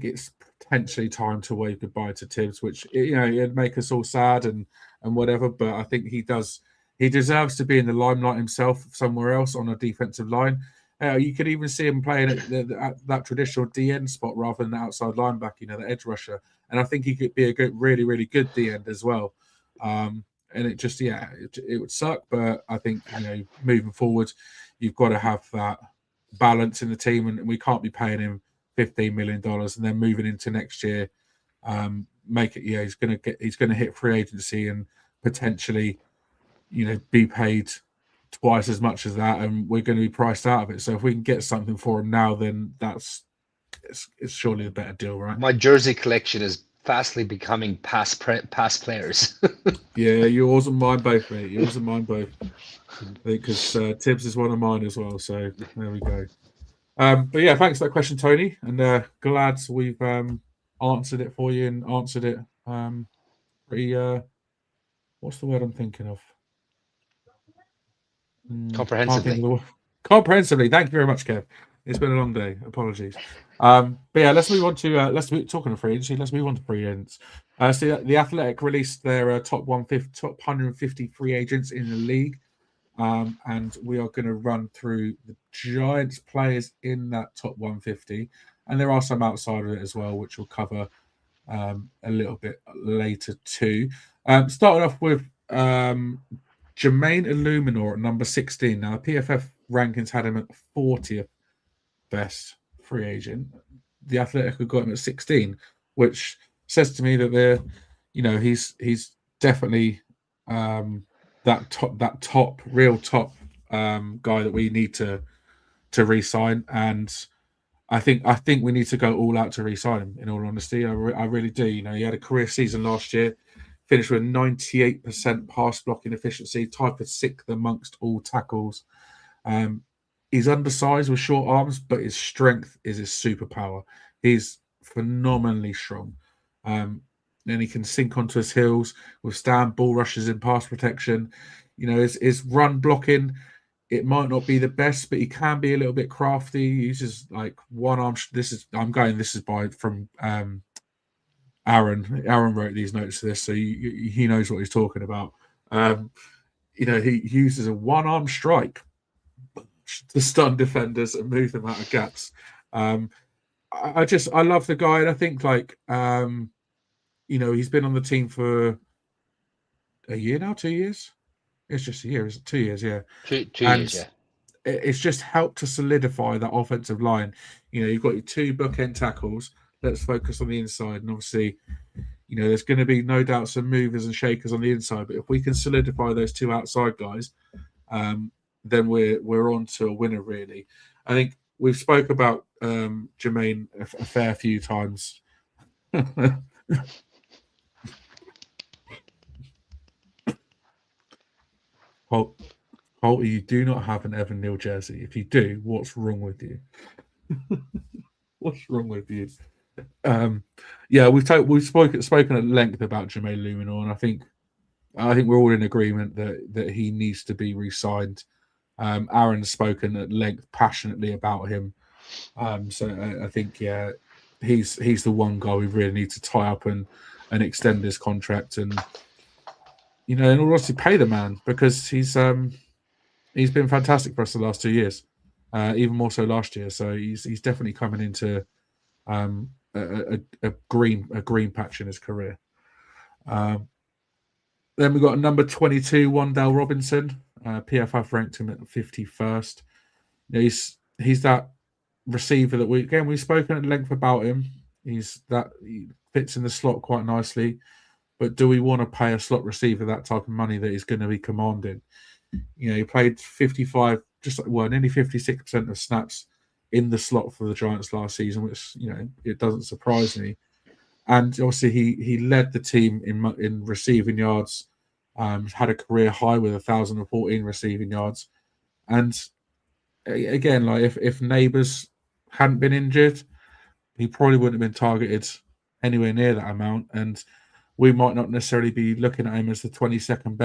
it's potentially time to wave goodbye to Tibbs, which it'd make us all sad and whatever. But I think he deserves to be in the limelight himself somewhere else on a defensive line. You could even see him playing at that traditional DN spot rather than the outside linebacker, the edge rusher. And I think he could be a really, really good DN as well. And it just, it would suck. But I think, moving forward, you've got to have that balance in the team. And we can't be paying him $15 million and then moving into next year, he's going to hit free agency and potentially, be paid twice as much as that, and we're going to be priced out of it. So if we can get something for him now, then it's surely a better deal, right? My jersey collection is fastly becoming past players. Yeah, yours and mine both, mate. Yours and mine both. Because Tibbs is one of mine as well. So there we go. But yeah, thanks for that question, Tony. And glad we've answered it for you and answered it pretty. What's the word I'm thinking of? Can't think of the word. Comprehensively. Thank you very much, Kev. It's been a long day. Apologies. But yeah, let's move on to talking of free agency. Let's move on to free agents. So the Athletic released their top 150 free agents in the league. And we are going to run through the Giants players in that top 150, and there are some outside of it as well, which we'll cover a little bit later too. Starting off with Jermaine Illuminor at number 16. Now, the PFF rankings had him at 40th best free agent. The Athletic have got him at 16, which says to me that he's definitely that real top guy that we need to re-sign, and I think we need to go all out to re-sign him. In all honesty, I really do. He had a career season last year, finished with 98% pass blocking efficiency, tied for 6th amongst all tackles. He's undersized with short arms, but his strength is his superpower. He's phenomenally strong. Then he can sink onto his heels, withstand ball rushes in pass protection. His run blocking, it might not be the best, but he can be a little bit crafty. He uses like one arm. This is from Aaron. Aaron wrote these notes for this, so he knows what he's talking about. He uses a one arm strike to stun defenders and move them out of gaps. I love the guy, and I think he's been on the team for a year now, 2 years. It's just a year, is it? 2 years, yeah. Two years, yeah. It's just helped to solidify that offensive line. You've got your 2 bookend tackles. Let's focus on the inside. And obviously, there's going to be no doubt some movers and shakers on the inside. But if we can solidify those 2 outside guys, then we're on to a winner, really. I think we've spoke about Jermaine a fair few times. Holty, you do not have an Evan Neal jersey. If you do, what's wrong with you? What's wrong with you? We've spoken at length about Jermaine Luminor, and I think we're all in agreement that he needs to be re-signed. Aaron's spoken at length, passionately about him. So I think he's the one guy we really need to tie up and extend his contract, and and also pay the man, because he's been fantastic for us the last 2 years, even more so last year. So he's definitely coming into a green patch in his career. Then we've got number 22, Wandale Robinson. PFF ranked him at 51st. He's that receiver that we've spoken at length about him. He fits in the slot quite nicely. But do we want to pay a slot receiver that type of money that he's going to be commanding? He played 55, nearly 56% of snaps in the slot for the Giants last season, which it doesn't surprise me. And obviously he led the team in receiving yards, had a career high with 1,014 receiving yards. And again, if Neighbours hadn't been injured, he probably wouldn't have been targeted anywhere near that amount. And we might not necessarily be looking at him as the 22nd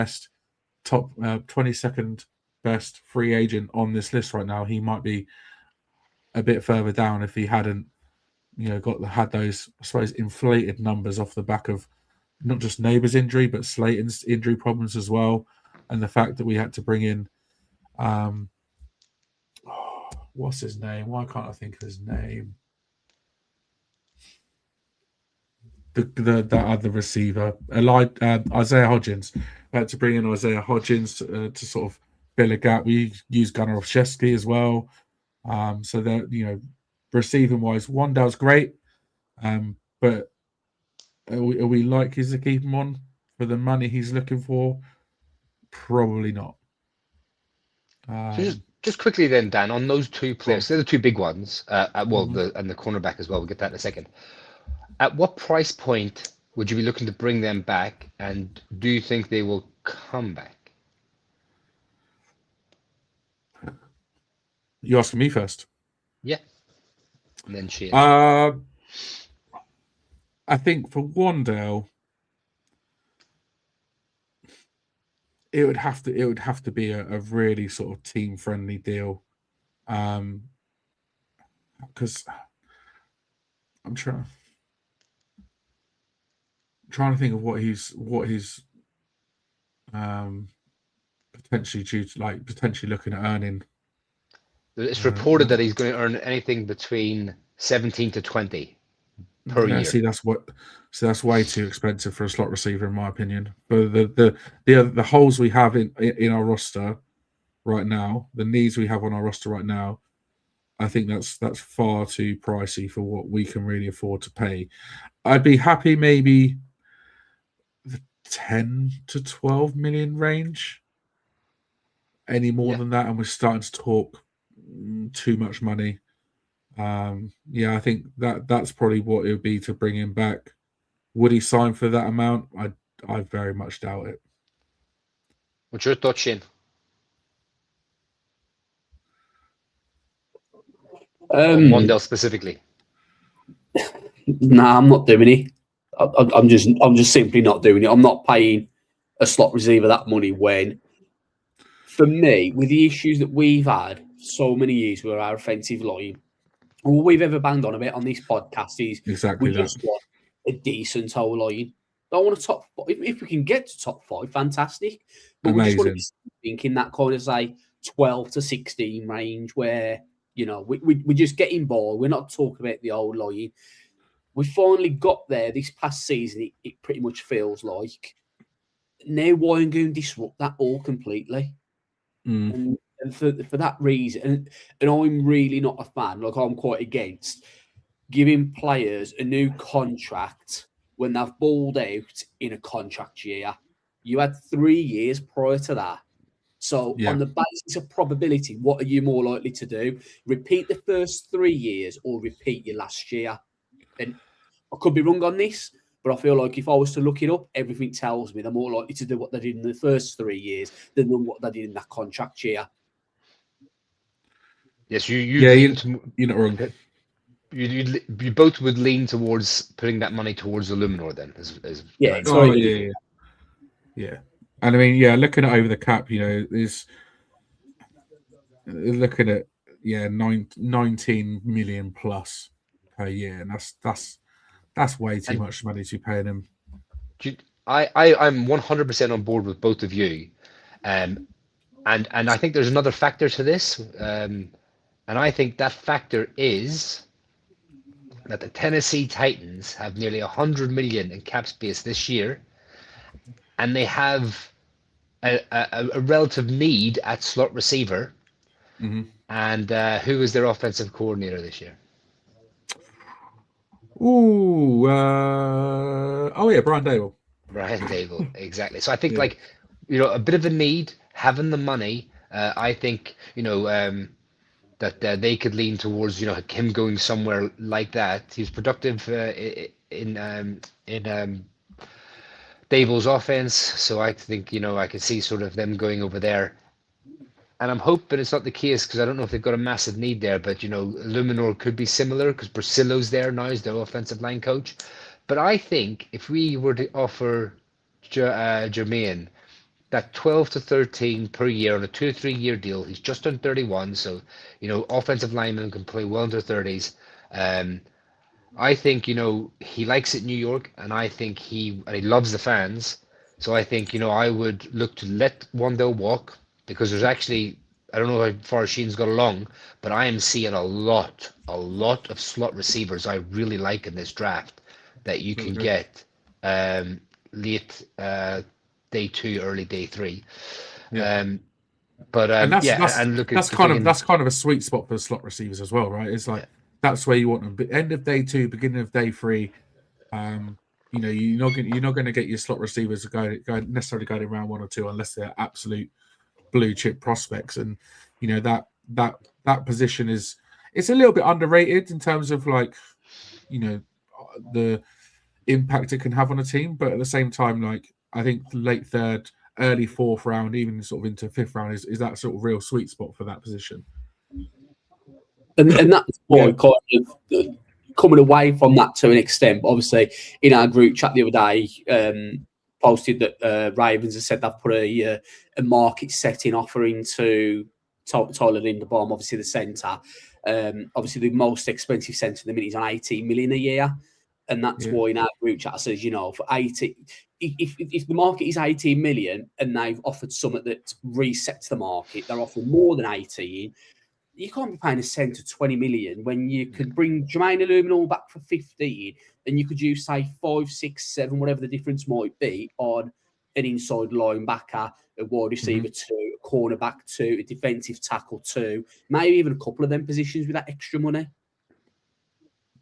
best free agent on this list right now. He might be a bit further down if he hadn't, had those, I suppose, inflated numbers off the back of not just Neighbours' injury, but Slayton's injury problems as well, and the fact that we had to bring in, what's his name? Why can't I think of his name? The other receiver, Isaiah Hodgins. We had to bring in Isaiah Hodgins to sort of fill a gap. We used Gunnar Olszewski as well. So that receiving wise, Wandale's great, but are we likely to keep him on for the money he's looking for? Probably not. So just quickly then, Dan, on those two players, they're the two big ones. And the cornerback as well. We'll get that in a second. At what price point would you be looking to bring them back, and do you think they will come back? You asking me first? Yeah. And then Shane. I think for Wandale, it would have to be a really sort of team friendly deal, because I'm trying to think of what he's potentially due to, like, potentially looking at earning. It's reported that he's going to earn anything between 17 to 20 per year. See, that's way too expensive for a slot receiver, in my opinion. But the holes we have in our roster right now, the needs we have on our roster right now, I think that's far too pricey for what we can really afford to pay. I'd be happy maybe the 10 to 12 million range. Any more than that, and we're starting to talk too much money. I think that's probably what it would be to bring him back. Would he sign for that amount? I very much doubt it. What's your thought, Shane? Wandale specifically. Nah, I'm not doing it. I'm just simply not doing it. I'm not paying a slot receiver that money when, for me, with the issues that we've had so many years with our offensive line, all we've ever banged on about on this podcast is exactly we just want a decent whole line. Don't want a top five. If we can get to top 5, fantastic. But amazing. We just want to be thinking that kind of, say, 12 to 16 range where, we're just getting bored. We're not talking about the old line. We finally got there this past season. It pretty much feels like. Now, why am I going to disrupt that all completely? And for that reason, and I'm really not a fan. Like, I'm quite against giving players a new contract when they've balled out in a contract year. You had 3 years prior to that. So on the basis of probability, what are you more likely to do? Repeat the first 3 years or repeat your last year? And I could be wrong on this, but I feel like if I was to look it up, everything tells me they're more likely to do what they did in the first 3 years than what they did in that contract year. Yes, you're not wrong. You both would lean towards putting that money towards the Luminor then. Yeah. And I mean, looking at over the cap, is looking at 19 million plus per year, and that's way too much money to pay him. I'm 100% on board with both of you, and I think there's another factor to this, and I think that factor is that the Tennessee Titans have nearly 100 million in cap space this year, and they have a relative need at slot receiver. And who is their offensive coordinator this year? Brian Dable. Brian Dable, exactly. So I think a bit of a need, having the money. I think that they could lean towards him going somewhere like that. He's productive in Dable's offense, so I think I can see sort of them going over there. And I'm hoping it's not the case because I don't know if they've got a massive need there, but Luminor could be similar because Brasillo's there now as their offensive line coach. But I think if we were to offer Jermaine that 12 to 13 per year on a 2 or 3 year deal, he's just turned 31, so offensive linemen can play well into their 30s. I think he likes it in New York, and I think he loves the fans. So I think I would look to let Wandale walk. Because there's actually, I don't know how far Sheen's got along, but I am seeing a lot of slot receivers I really like in this draft that you can get late day 2, early day 3. And that's kind of a sweet spot for the slot receivers as well, right? It's like that's where you want them. But end of day 2, beginning of day 3. You're not going to get your slot receivers necessarily going in round 1 or 2 unless they're absolute blue chip prospects, and that position it's a little bit underrated in terms of like the impact it can have on a team, but at the same time, like I think late third, early fourth round, even sort of into fifth round is that sort of real sweet spot for that position. And that's why kind of coming away from that to an extent. Obviously, in our group chat the other day, posted that Ravens has said they've put a market setting offer into Tyler Linderbaum, obviously the centre. Obviously, the most expensive centre in the minute is on 18 million a year. And that's why in our group chat says, for 80, if the market is 18 million and they've offered something that resets the market, they're offering more than 18. You can't be paying a centre 20 million when you could bring Jermaine Illuminor back for 15 and you could use, say, 5, 6, 7, whatever the difference might be, on an inside linebacker, a wide receiver 2, a cornerback 2, a defensive tackle 2, maybe even a couple of them positions with that extra money.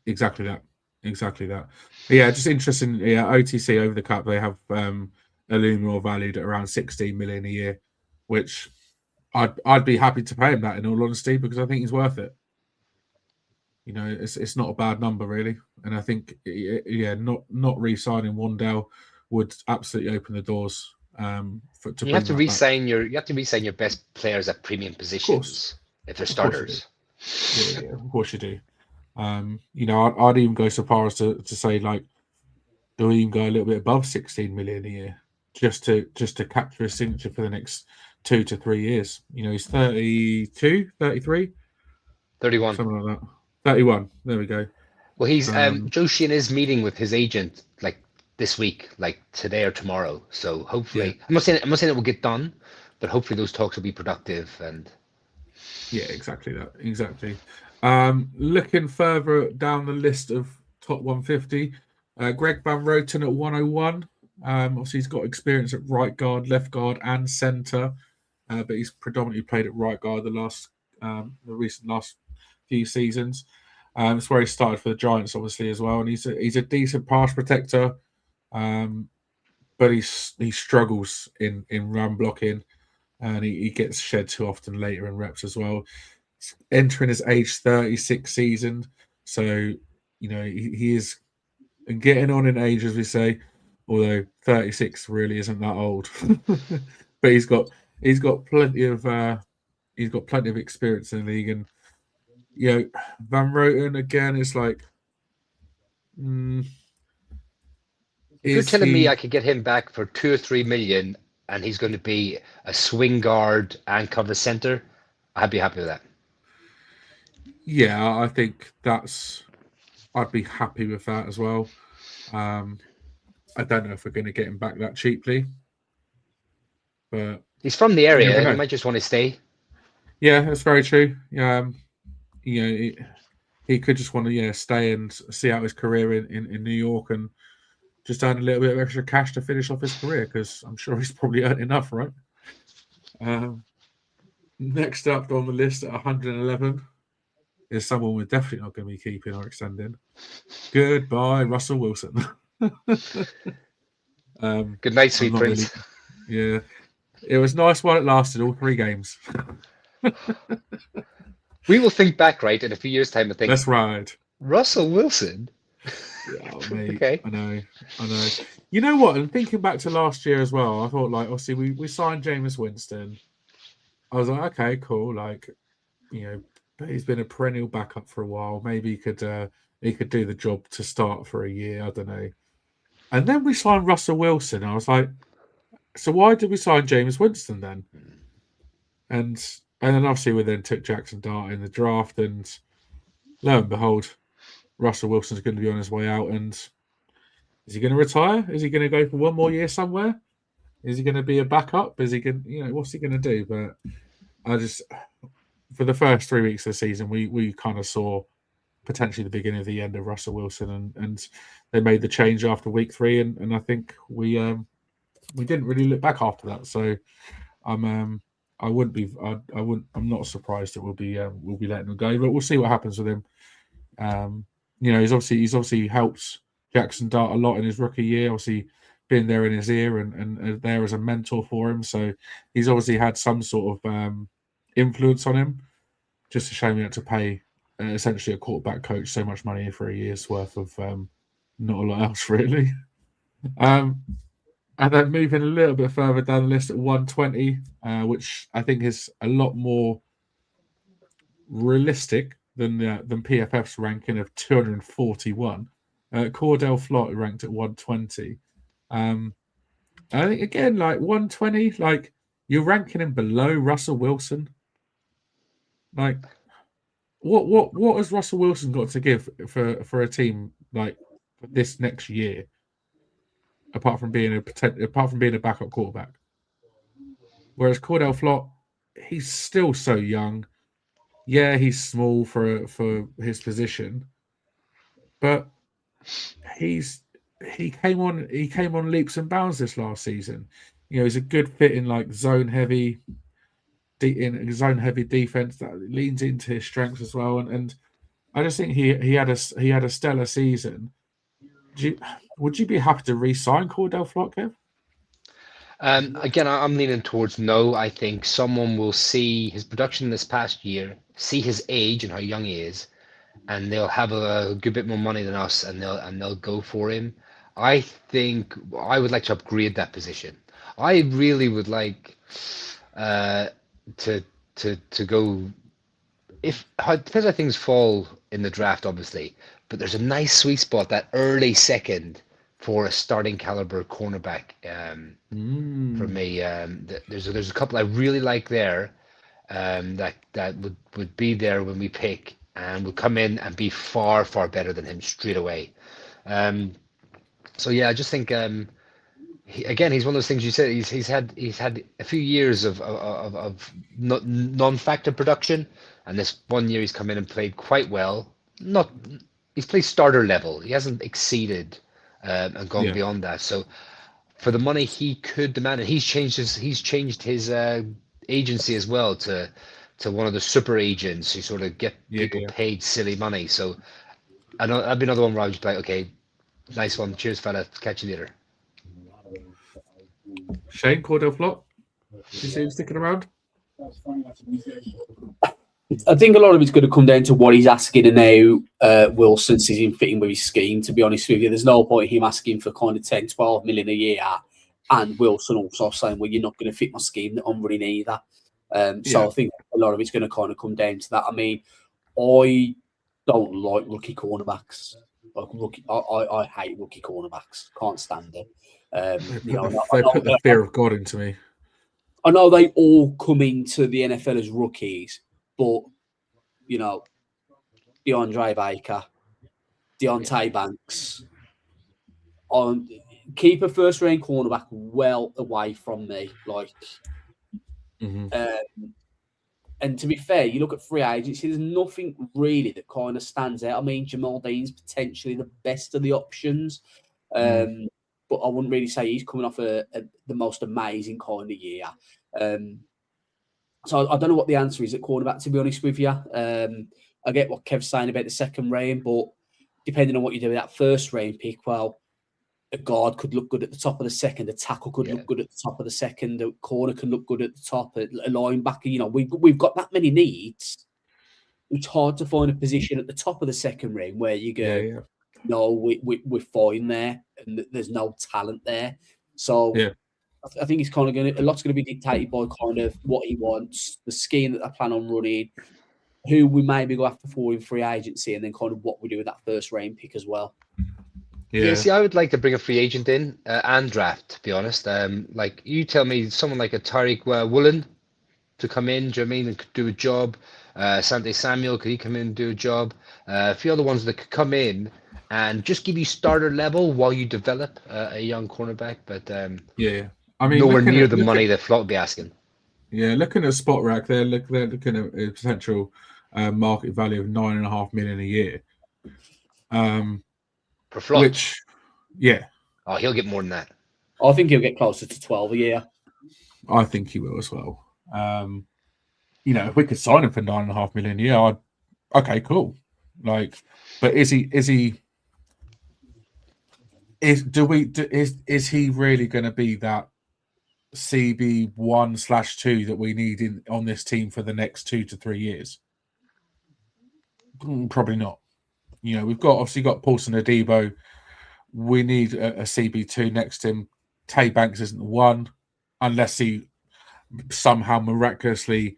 Exactly that. Yeah, just interesting. Yeah, OTC over the cap, they have Illuminor valued at around 16 million a year, which I'd be happy to pay him that, in all honesty, because I think he's worth it. It's not a bad number really, and I think not re-signing Wandell would absolutely open the doors. You have to re-sign your best players at premium positions if they're starters. Yeah, of course you do. I'd even go so far as to say, like, do we even go a little bit above 16 million a year just to capture a signature for the next 2 to 3 years. He's 32, 33, 31, something like that. 31. There we go. Well, he's Joe Sheehan is meeting with his agent like this week, like today or tomorrow. So hopefully, I'm not saying it will get done, but hopefully those talks will be productive. And yeah, exactly that. Exactly. Looking further down the list of top 150, Greg Van Roten at 101. Obviously, he's got experience at right guard, left guard, and centre, but he's predominantly played at right guard the recent last few seasons. It's where he started for the Giants, obviously, as well, and he's a decent pass protector, but he struggles in run blocking, and he gets shed too often later in reps as well. He's entering his age 36 season, so he is getting on in age, as we say, although 36 really isn't that old. But he's got plenty of experience in the league, and Van Roten again is like, if you're telling me I could get him back for 2 or 3 million and he's going to be a swing guard and cover center, I'd be happy with that. Yeah, I think I'd be happy with that as well. I don't know if we're going to get him back that cheaply, but he's from the area. He might just want to stay. Yeah, that's very true. He could just want to stay and see out his career in New York and just earn a little bit of extra cash to finish off his career, because I'm sure he's probably earned enough, right? Next up on the list at 111 is someone we're definitely not going to be keeping or extending. Goodbye, Russell Wilson. Good night, sweet prince. Yeah, it was nice while it lasted, all 3 games. We will think back, right, in a few years' time and think, that's right. Russell Wilson. Yeah, mate. Okay. I know. You know what? And thinking back to last year as well, I thought, like, obviously we signed Jameis Winston. I was like, okay, cool. Like, but he's been a perennial backup for a while. Maybe he could do the job to start for a year. I don't know. And then we signed Russell Wilson. I was like, so why did we sign Jameis Winston then? And then obviously we then took Jackson Dart in the draft, and lo and behold, Russell Wilson's going to be on his way out. And is he going to retire? Is he going to go for one more year somewhere? Is he going to be a backup? Is he going? What's he going to do? But I just, for the first 3 weeks of the season, we kind of saw potentially the beginning of the end of Russell Wilson, and they made the change after week 3, and I think we didn't really look back after that. So I'm not surprised that we'll be letting him go, but we'll see what happens with him. He's obviously helped Jackson Dart a lot in his rookie year. Obviously, been there in his ear and there as a mentor for him. So he's obviously had some sort of influence on him. Just a shame he had to pay essentially a quarterback coach so much money for a year's worth of not a lot else, really. And then moving a little bit further down the list at 120, which I think is a lot more realistic than PFF's ranking of 241. Cordell Flott ranked at 120. I think again, like 120, like you're ranking him below Russell Wilson. Like, what has Russell Wilson got to give for a team like this next year? Apart from being a backup quarterback, whereas Cordell Flott, he's still so young. Yeah, he's small for his position, but he came on leaps and bounds this last season. You know, he's a good fit in like zone heavy defense that leans into his strengths as well. And I just think he had a stellar season. Would you be happy to re-sign Cordell Flott, Kev? Again, I'm leaning towards no. I think someone will see his production this past year, see his age and how young he is, and they'll have a good bit more money than us, and they'll go for him. I think I would like to upgrade that position. I really would like to go. If it depends how things fall in the draft, obviously, but there's a nice sweet spot, that early second, for a starting caliber cornerback. For me, there's a couple I really like there, that would be there when we pick and will come in and be far better than him straight away. So yeah, I just think he's one of those things you said. He's had a few years of non-factor production, and this one year he's come in and played quite well. He's played starter level. He hasn't exceeded and gone beyond that. So for the money he could demand, and he's changed his agency as well to one of the super agents who sort of get people paid silly money. So I know that'd be another one where I would just be like, okay, nice one, cheers, fella, catch you later. Shane, Cordell Flott, do you see him sticking around? I think a lot of it's going to come down to what he's asking, and now Wilson sees him fitting with his scheme, to be honest with you. There's no point in him asking for kind of 10, 12 million a year, and Wilson also saying, well, you're not going to fit my scheme that I'm running either. So I think a lot of it's going to kind of come down to that. I mean, I don't like rookie cornerbacks. I hate rookie cornerbacks. Can't stand it. They put the fear of God into me. I know they all come into the NFL as rookies, but, you know, DeAndre Baker, Deontay Banks, keep a first-round cornerback well away from me. And to be fair, you look at free agency, there's nothing really that kind of stands out. I mean, Jamal Dean's potentially the best of the options, but I wouldn't really say he's coming off the most amazing kind of year. So I don't know what the answer is at cornerback, to be honest with you. I get what Kev's saying about the second round, but depending on what you do with that first round pick, well, a guard could look good at the top of the second, a tackle could look good at the top of the second, a corner can look good at the top, a linebacker. You know, we've got that many needs. It's hard to find a position at the top of the second round where you go, no, we're fine there, and there's no talent there. So I think it's kind of a lot's going to be dictated by kind of what he wants, the scheme that I plan on running, who we maybe go after for in free agency, and then kind of what we do with that first round pick as well. Yeah, see, I would like to bring a free agent in and draft, to be honest. Like, you tell me someone like a Tariq Woolen to come in, do you know what I mean, and could do a job. Sante Samuel, could he come in and do a job? A few other ones that could come in and just give you starter level while you develop a young cornerback. But I mean, nowhere near the money that Flott would be asking. Yeah, looking at Spot Rack, they're looking at a potential market value of $9.5 million a year. For Flott? Which, oh, he'll get more than that. I think he'll get closer to 12 a year. I think he will as well. You know, if we could sign him for $9.5 million a year, okay, cool. Like, but is he Is he really going to be that CB1/2 that we need on this team for the next 2 to 3 years? Probably not. We've obviously got Paulson Adebo. We need a CB2 next to him. Tay Banks isn't the one, unless he somehow miraculously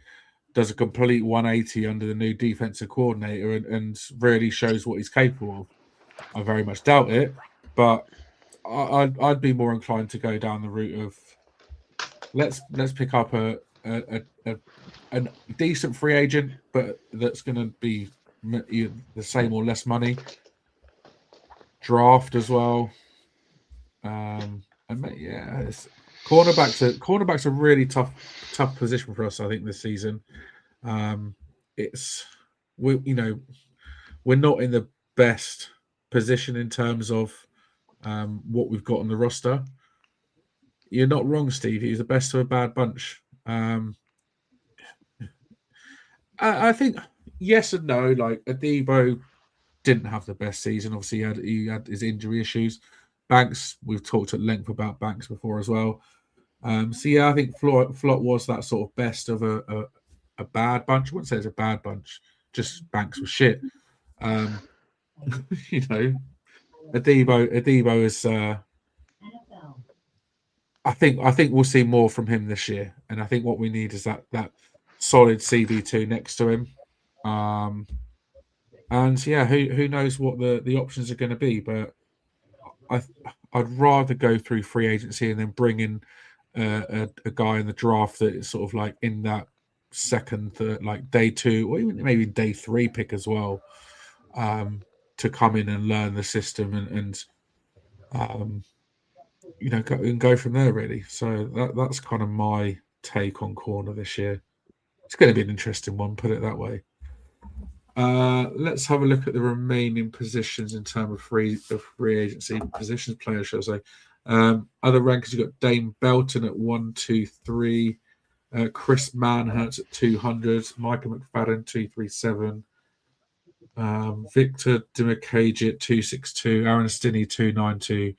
does a complete 180 under the new defensive coordinator and really shows what he's capable of. I very much doubt it, but I'd be more inclined to go down the route of let's pick up a decent free agent, but that's going to be the same or less money. Draft as well, cornerback's a really tough position for us. I think this season, we're not in the best position in terms of what we've got on the roster. You're not wrong, Steve. He's the best of a bad bunch. I think yes and no. Like Adebo didn't have the best season. Obviously, he had his injury issues. Banks, we've talked at length about Banks before as well. I think Flott was that sort of best of a bad bunch. I wouldn't say it's a bad bunch. Just Banks was shit. Adebo is. I think we'll see more from him this year, and I think what we need is that solid CB2 next to him. Who knows what the options are going to be? But I'd rather go through free agency and then bring in a guy in the draft that is sort of like in that second, third, like day 2 or even maybe day 3 pick as well, to come in and learn the system and go from there really. So that's kind of my take on corner this year. It's going to be an interesting one, put it that way. Let's have a look at the remaining positions in terms of free agency positions, players, shall I say. Other rankings, you've got Dane Belton at 123, Chris Manhurts at 200, Michael McFadden 237, Victor Dimakaji at 262, Aaron Stinney 292,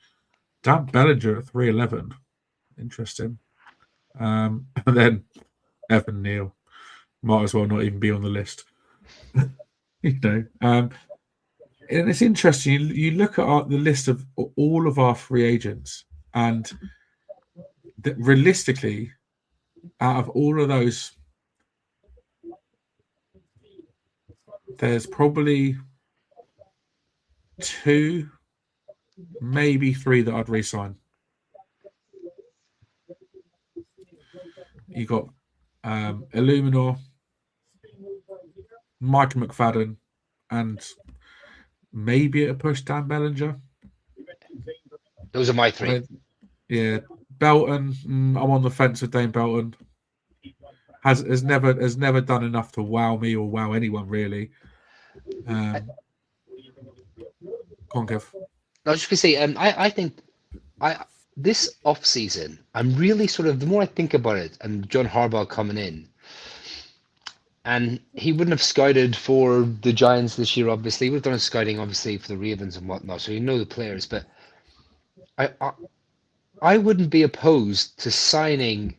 Dan Bellinger at 311. Interesting. And then Evan Neal might as well not even be on the list. And it's interesting. You look at the list of all of our free agents, and realistically, out of all of those, there's probably 2, maybe 3 that I'd re-sign. You got Illuminor, Michael McFadden, and maybe at a push Dan Bellinger. Those are my 3. Belton. I'm on the fence with Dane Belton. Has never done enough to wow me or wow anyone really. Go on, Kev. I was just going to say, I think this off season, I'm really sort of, the more I think about it, and John Harbaugh coming in, and he wouldn't have scouted for the Giants this year, obviously. We've done scouting, obviously, for the Ravens and whatnot, so you know the players. But I wouldn't be opposed to signing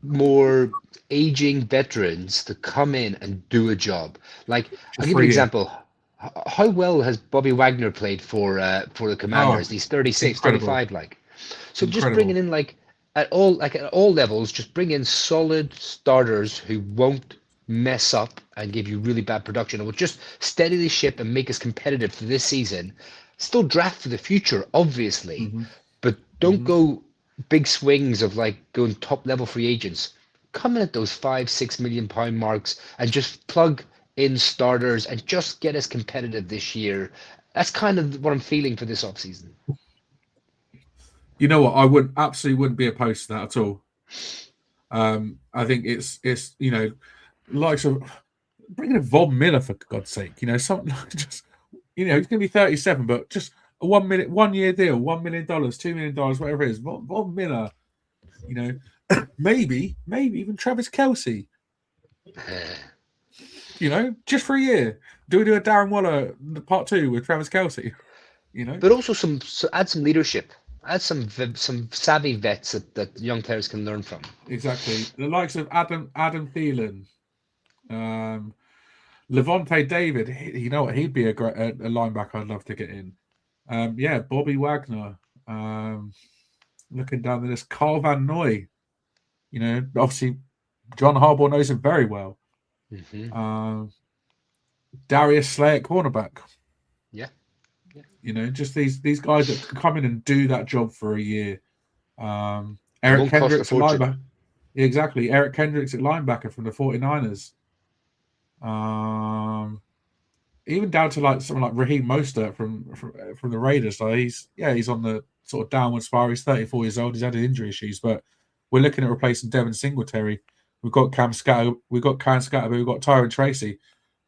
more aging veterans to come in and do a job. Like, I'll give you an example. How well has Bobby Wagner played for the Commanders? He's 36, incredible. 35, like. So incredible. Just bringing in, like, at all levels, just bring in solid starters who won't mess up and give you really bad production. It will just steady the ship and make us competitive for this season. Still draft for the future, obviously, but don't go big swings of like going top level free agents. Come in at those £5-6 million marks and just plug in starters and just get us competitive this year. That's kind of what I'm feeling for this offseason. You know what? I absolutely wouldn't be opposed to that at all. I think it's likes of bringing in Von Miller, for God's sake, something like just, he's going to be 37, but just a 1 year deal, $1 million, $2 million, whatever it is. Von Miller, maybe even Travis Kelce, just for a year. Do we do a Darren Waller part 2 with Travis Kelce? You know, But also add some leadership, add some savvy vets that young players can learn from. exactly. The likes of Adam Thielen, Levante David. You know what? He'd be a great a linebacker. I'd love to get in. Yeah, Bobby Wagner. Looking down the list, Carl Van Noy. You know, obviously, John Harbaugh knows him very well. Darius Slay at cornerback. Yeah. You know, just these guys that can come in and do that job for a year. Eric Kendricks at linebacker. Yeah, exactly. Eric Kendricks at linebacker from the 49ers. Even down to like someone like Raheem Mostert from the Raiders. So he's on the sort of downward spiral. He's 34 years old. He's had injury issues, but we're looking at replacing Devin Singletary. We've got Cam Scatterby, we've got Tyron Tracy.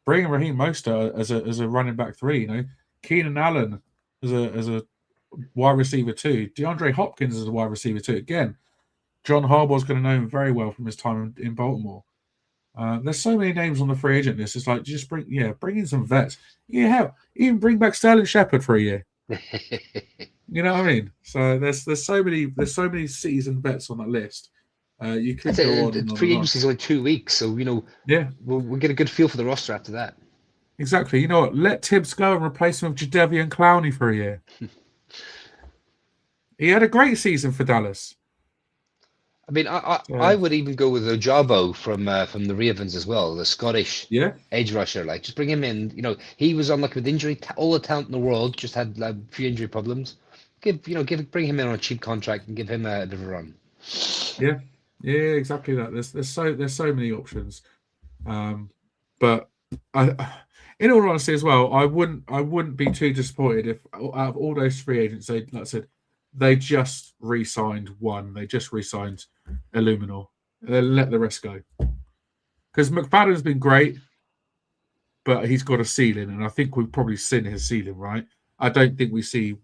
Bringing Raheem Mostert as a running back 3, you know, Keenan Allen as a wide receiver 2, DeAndre Hopkins as a wide receiver 2. Again, John Harbaugh's going to know him very well from his time in Baltimore. There's so many names on the free agent list. It's like just bring in some vets. Yeah, even bring back Sterling Shepard for a year. You know what I mean? So there's so many seasoned vets on that list. You could go on. Free agency is only 2 weeks, so you know. Yeah, we'll get a good feel for the roster after that. Exactly. You know what? Let Tibbs go and replace him with Jadeveon Clowney for a year. He had a great season for Dallas. I mean, I would even go with Ojabo from the Ravens as well, the Scottish edge rusher. Like, just bring him in. You know, he was unlucky with injury. All the talent in the world, just had a few injury problems. Bring him in on a cheap contract and give him a bit of a run. Yeah, exactly that. There's so many options, but in all honesty as well, I wouldn't be too disappointed if out of all those free agents, they just re-signed one. They just re-signed Illuminor. They let the rest go because McFadden's been great, but he's got a ceiling, and I think we've probably seen his ceiling. Right? I don't think we see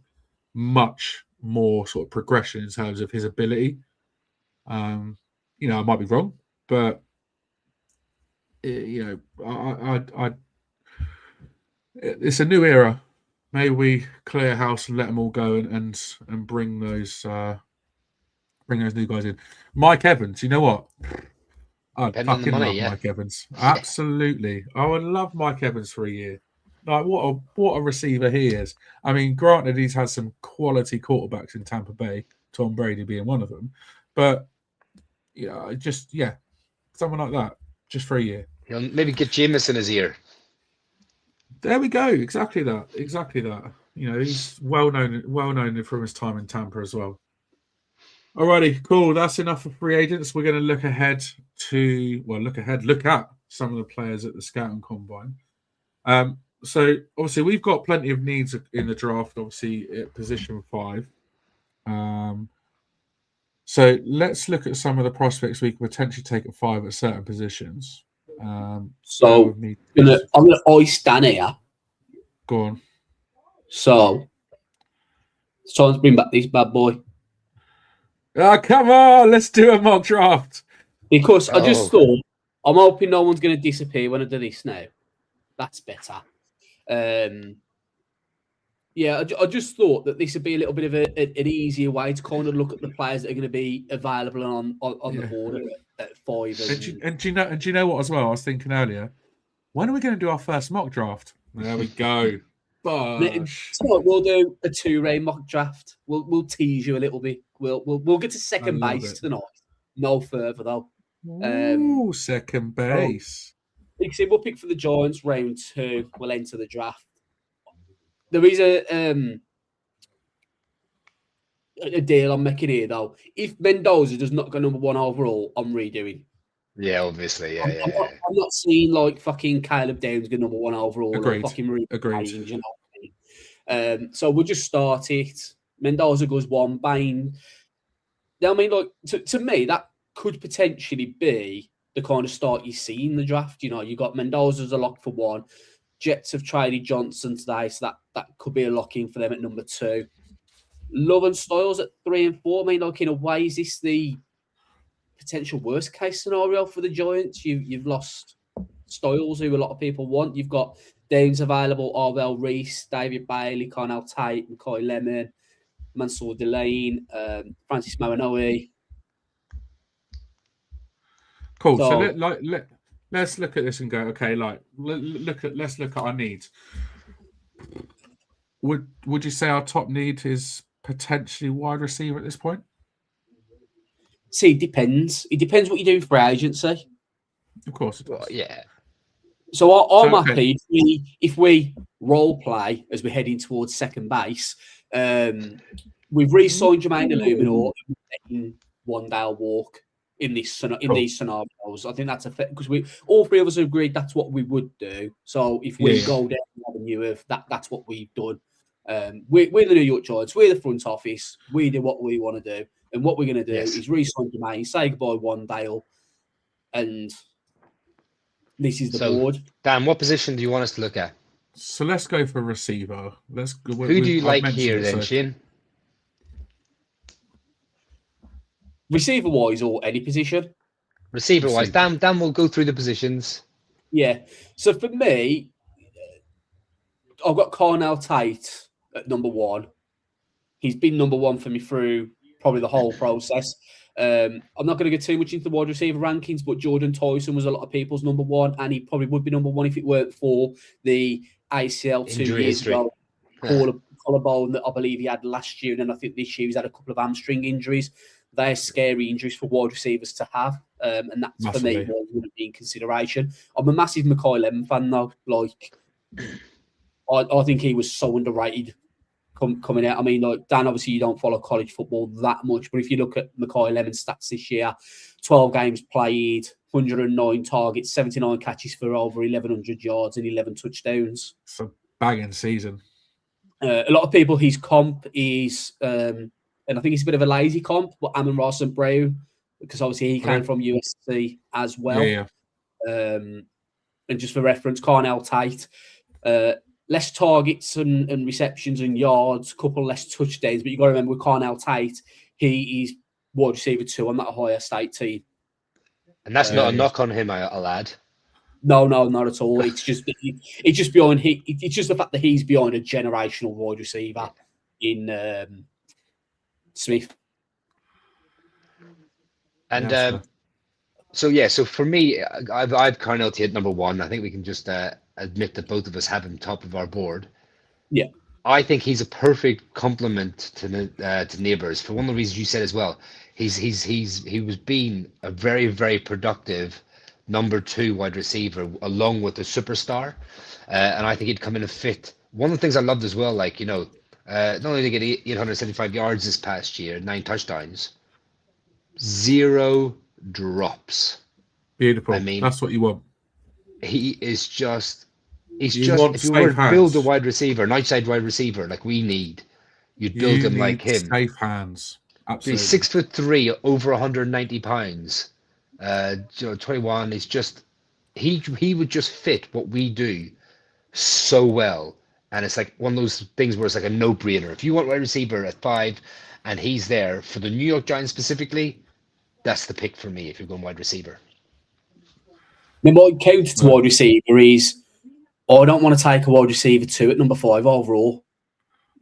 much more sort of progression in terms of his ability. You know, I might be wrong, but you know, it's a new era. Maybe we clear house and let them all go and bring those new guys in. Mike Evans, you know what? I'd fucking love Mike Evans. Absolutely, I would love Mike Evans for a year. Like what a receiver he is. I mean, granted, he's had some quality quarterbacks in Tampa Bay, Tom Brady being one of them, but someone like that just for a year. He'll maybe get Jameis in his ear. There we go. Exactly that. You know, he's well known from his time in Tampa as well. Alrighty, cool. That's enough for free agents. We're going to look at some of the players at the Scouting Combine. So obviously we've got plenty of needs in the draft. Obviously at position 5. So let's look at some of the prospects we can potentially take at 5 at certain positions. So I'm gonna ice Dan here. Go on. So it's time to bring back this bad boy. Come on, let's do a mock draft. Because I just thought, I'm hoping no one's going to disappear when I do this now. That's better. I just thought that this would be a little bit of an easier way to kind of look at the players that are going to be available on the board at 5. And do you know what as well? I was thinking earlier, when are we going to do our first mock draft? There we go. So we'll do a 2-round mock draft. We'll tease you a little bit. We'll get to second base tonight. No further though. Second base. We'll pick for the Giants round 2. We'll enter the draft. There is a deal I'm making here though. If Mendoza does not go number 1 overall, I'm redoing. Yeah, obviously. I'm not seeing like fucking Caleb Downs go number 1 overall. Agreed. Agreed. You know what I mean? So we'll just start it. Mendoza goes 1. Bain. I mean, like to me, that could potentially be the kind of start you see in the draft. You know, you got Mendoza as a lock for 1. Jets have traded Johnson today, so that could be a lock-in for them at number 2. Love and Styles at 3 and 4. I mean, like in a way, is this the potential worst-case scenario for the Giants? You've lost Styles, who a lot of people want. You've got touchdowns available: Arvell Reese, David Bailey, Cornell Tate, Mackay Lemon, Mansour Delane, Francis Moanoi. Cool. So, So- let's look at this and go, okay, like let's look at our needs. Would you say our top need is potentially wide receiver at this point? See, it depends. It depends what you do for agency. Of course it does. Well, yeah. So I'm So, okay. happy if we role play as we're heading towards second base. We've re-signed Jermaine Illuminor and we're letting Wandale walk in these scenarios. I think that's because we all three of us agreed that's what we would do. So if we Yeah. go down the avenue of that's what we've done. We're the New York Giants. We're the front office. We do what we want to do, and what we're going to do is re-sign Jermaine, say goodbye Wandale, and this is the board. Dan, what position do you want us to look at? So let's go for receiver. Who do you like here then, Shane? Receiver wise or any position? Receiver wise. Dan will go through the positions. Yeah. So for me, I've got Cornell Tate at number one. He's been number one for me through probably the whole process. I'm not going to get too much into the wide receiver rankings, but Jordan Tyson was a lot of people's number one, and he probably would be number one if it weren't for the ACL Injury 2 years history. ago. Collarbone that I believe he had last year, and then I think this year he's had a couple of hamstring injuries. They're scary injuries for wide receivers to have, and that's for me what wouldn't be in consideration. I'm a massive Mackay Lemon fan though. Like, I think he was so underrated coming out. I mean, like Dan, obviously you don't follow college football that much, but if you look at Mackay Lemon's stats this year, 12 games played, 109 targets, 79 catches for over 1,100 yards and 11 touchdowns. It's a banging season. A lot of people, his comp is, and I think it's a bit of a lazy comp, but Amon-Ra St. Brown, because obviously he came from USC as well. Yeah. And just for reference, Cornell Tate, less targets and receptions and yards, couple less touchdowns. But you got to remember with Cornell Tate, he is wide receiver 2 on that Ohio State team. And that's not a knock on him, I'll add. No, not at all. It's just behind. It's just the fact that he's behind a generational wide receiver in Smith. And so for me, I've Cornell Tate at number one. I think we can just admit that both of us have him top of our board. Yeah, I think he's a perfect complement to Neighbors for one of the reasons you said as well. He was being a very, very productive number 2 wide receiver along with the superstar, and I think he'd come in and fit. One of the things I loved as well, like not only did he get 875 yards this past year, 9 touchdowns, 0 drops. Beautiful. I mean, that's what you want. He's just if you want were safe to build a hands. wide receiver, an outside wide receiver like we need, you'd build him like him. Safe hands. Absolutely. He's 6'3", over 190 pounds. 21 is just he would just fit what we do so well, and it's like one of those things where it's like a no-brainer. If you want wide receiver at 5 and he's there for the New York Giants specifically, that's the pick for me if you're going wide receiver. Then my counter to wide receiver is I don't want to take a wide receiver 2 at number 5 overall.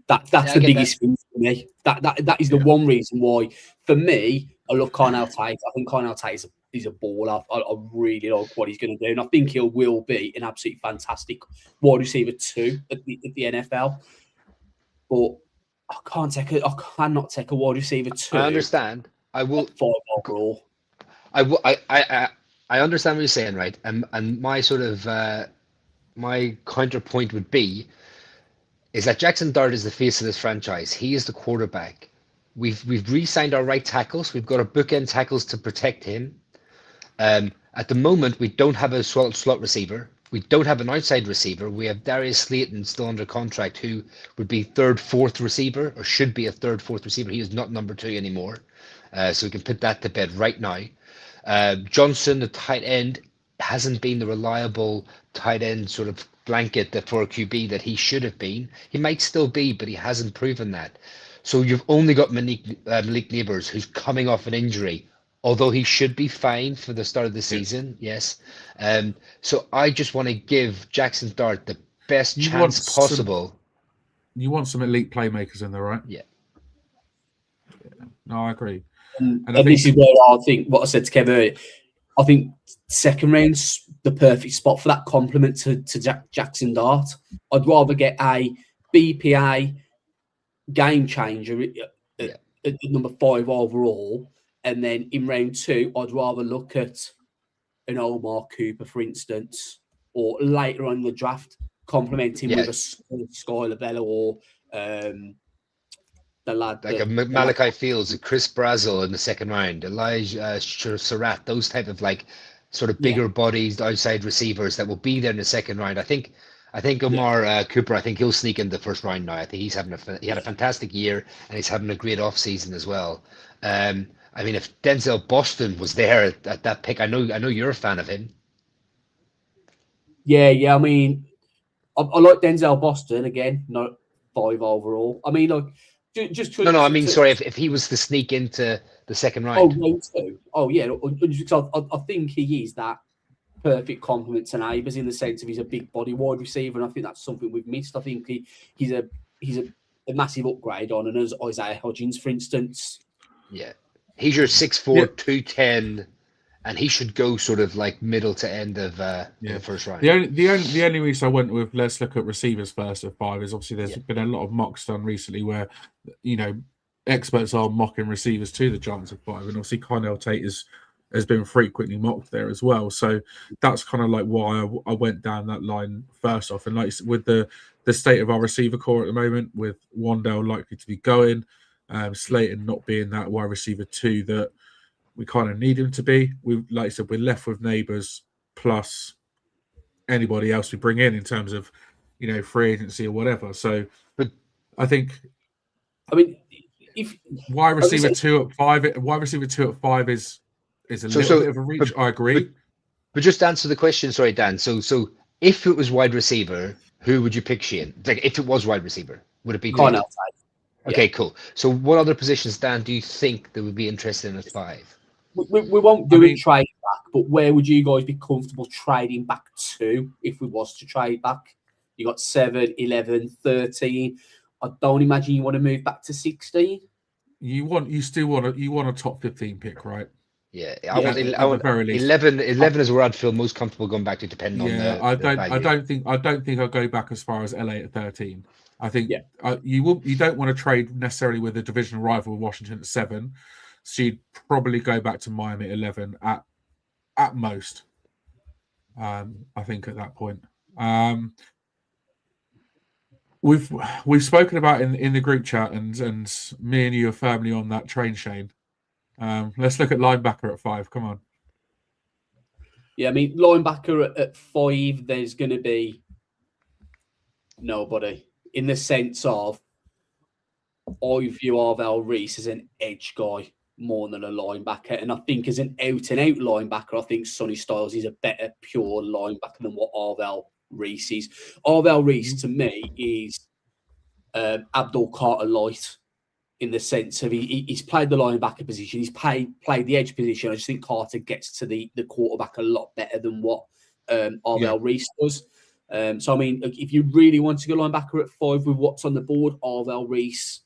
That's the biggest thing for me. That is the one reason why, for me, I love Cornell Tate. I think Cornell Tate is a baller. I really like what he's going to do, and I think he will be an absolutely fantastic wide receiver 2 at the NFL. But I cannot take a wide receiver 2. I understand. I will 5 overall. I understand what you're saying, right? And my sort of my counterpoint would be is that Jackson Dart is the face of this franchise. He is the quarterback. We've re-signed our right tackles. We've got our bookend tackles to protect him. At the moment, we don't have a slot receiver. We don't have an outside receiver. We have Darius Slayton still under contract, who would be 3rd, 4th receiver, or should be a 3rd, 4th receiver. He is not number 2 anymore. So we can put that to bed right now. Johnson, the tight end, hasn't been the reliable tight end sort of blanket that for a QB that he should have been. He might still be, but he hasn't proven that. So you've only got Malik Neighbors, who's coming off an injury, although he should be fine for the start of the season. Yes. So I just want to give Jackson Dart the best You want chance possible. You want some elite playmakers in there, right? Yeah. No, I agree. And I think this is where I think what I said to Kev earlier. I think second round's the perfect spot for that compliment to Jackson Dart. I'd rather get a BPA game changer at number 5 overall, and then in round 2, I'd rather look at an Omar Cooper, for instance, or later on in the draft, complementing with a Skylar Bella or the lad like a Malachi Fields, a Chris Brazel in the second round, Elijah Surratt, those type of like sort of bigger bodies outside receivers that will be there in the second round. I think Omar Cooper, I think he'll sneak in the first round now. I think he had a fantastic year, and he's having a great off season as well. I mean, if Denzel Boston was there at that pick, I know you're a fan of him. Yeah. I mean, I like Denzel Boston again, not 5 overall. I mean, like just to, no. I mean, sorry, if he was to sneak into the second round. Oh yeah. I think he is that perfect complement to Neighbours in the sense of he's a big body wide receiver, and I think that's something we've missed. I think he's a massive upgrade on, and as Isaiah Hodgins, for instance. Yeah, he's your 6'4", 210. And he should go sort of like middle to end of the first round. The only reason I went with let's look at receivers first at 5 is obviously there's been a lot of mocks done recently where experts are mocking receivers to the Giants at 5, and obviously Carnell Tate has been frequently mocked there as well. So that's kind of like why I went down that line first off. And like with the state of our receiver core at the moment, with Wandale likely to be going, Slayton not being that wide receiver 2 that we kind of need him to be. Like I said, we're left with Neighbours plus anybody else we bring in terms of, free agency or whatever. So, but I mean, if wide receiver 2 at 5 is a little bit of a reach. I agree. But just answer the question, sorry, Dan. So if it was wide receiver, who would you pick, Shane? Like if it was wide receiver, would it be Carnell? Okay, cool. So what other positions, Dan, do you think that would be interested in at 5? We won't do it trade back, but where would you guys be comfortable trading back to if we was to trade back? You got 7, 11, 13. I don't imagine you want to move back to 16. You still want a top 15 pick, right? Yeah, I want 11 is where I'd feel most comfortable going back to, depending on the I don't think I'll go back as far as LA at 13. I think you don't want to trade necessarily with a division rival Washington at 7. So you'd probably go back to Miami at 11 at most. I think at that point. We've spoken about in the group chat, and me and you are firmly on that train, Shane. Let's look at linebacker at 5. Come on. Yeah, I mean linebacker at 5. There's going to be nobody in the sense of I view Arvell Reese as an edge guy more than a linebacker, and I think as an out-and-out linebacker, I think Sonny Styles is a better pure linebacker than what Arvell Reese is. Arvell Reese to me is Abdul Carter light in the sense of he's played the linebacker position, he's played the edge position. I just think Carter gets to the quarterback a lot better than what Arvell Reese does. So I mean, if you really want to go linebacker at 5 with what's on the board, Arvell Reese.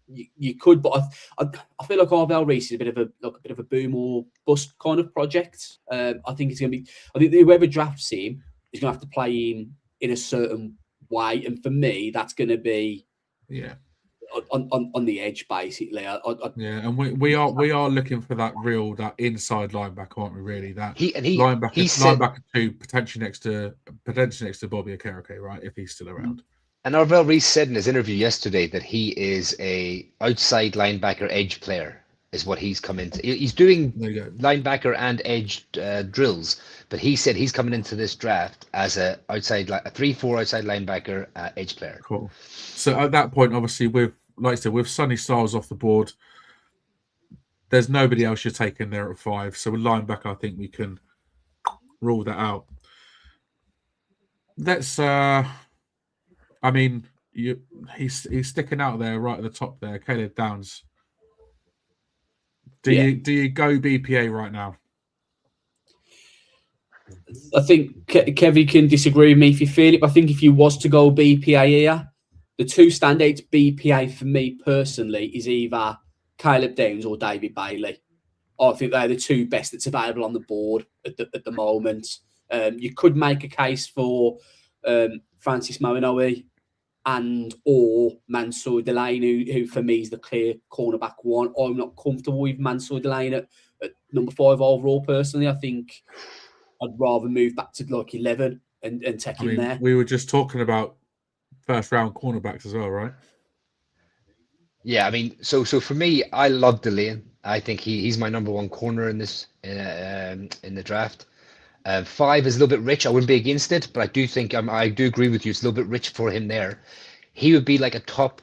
You could, but I feel like Arvell Reese is a bit of a boom or bust kind of project. I think it's going to be. I think whoever drafts him is going to have to play him in a certain way, and for me, that's going to be on the edge basically. And we are looking for that inside linebacker, aren't we? Really, that linebacker 2 potentially next to Bobby Okereke, right? If he's still around. And Arvell Reese said in his interview yesterday that he is a outside linebacker edge player, is what he's come into. He's doing linebacker and edge drills, but he said he's coming into this draft as a 3-4 outside linebacker edge player. Cool. So at that point, obviously, with Sonny Styles off the board, there's nobody else you're taking there at 5. So with linebacker, I think we can rule that out. Let's. I mean, he's sticking out there right at the top there, Caleb Downs. Do you go BPA right now? I think Kevin can disagree with me if you feel it, but I think if you was to go BPA here, the two standouts BPA for me personally is either Caleb Downs or David Bailey. I think they're the two best that's available on the board at the moment. You could make a case for Francis Molineux and or Mansour Delaney, who for me is the clear cornerback one. I'm not comfortable with Mansour Delaney at number 5 overall personally. I think I'd rather move back to like 11 and take him there. We were just talking about first round cornerbacks as well, right? Yeah, I mean, so for me, I love Delane. I think he's my number 1 corner in this in the draft. 5 is a little bit rich. I wouldn't be against it, but I do think I do agree with you. It's a little bit rich for him there. He would be like a top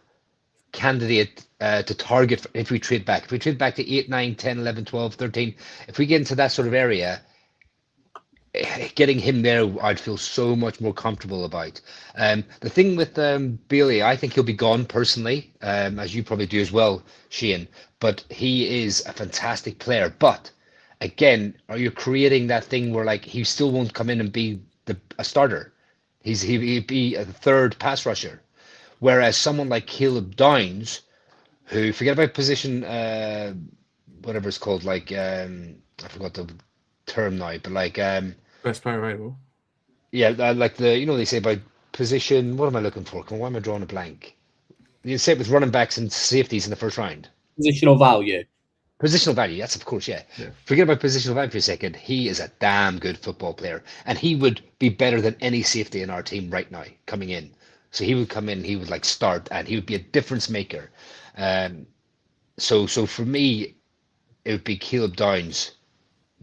candidate to target if we trade back. If we trade back to 8, 9, 10, 11, 12, 13, if we get into that sort of area, getting him there, I'd feel so much more comfortable about. The thing with Bailey, I think he'll be gone personally, as you probably do as well, Shane. But he is a fantastic player. But again, are you creating that thing where like he still won't come in and be a starter? He'd be a third pass rusher. Whereas someone like Caleb Downs, who forget about position, whatever it's called, like I forgot the term now, but like best player available. Yeah, like they say about position. What am I looking for? Why am I drawing a blank? You say it with running backs and safeties in the first round. Positional value. Positional value, that's of course, yeah. Forget about positional value for a second. He is a damn good football player, and he would be better than any safety in our team right now coming in. So he would come in, he would like start, and he would be a difference maker. So for me, it would be Caleb Downs,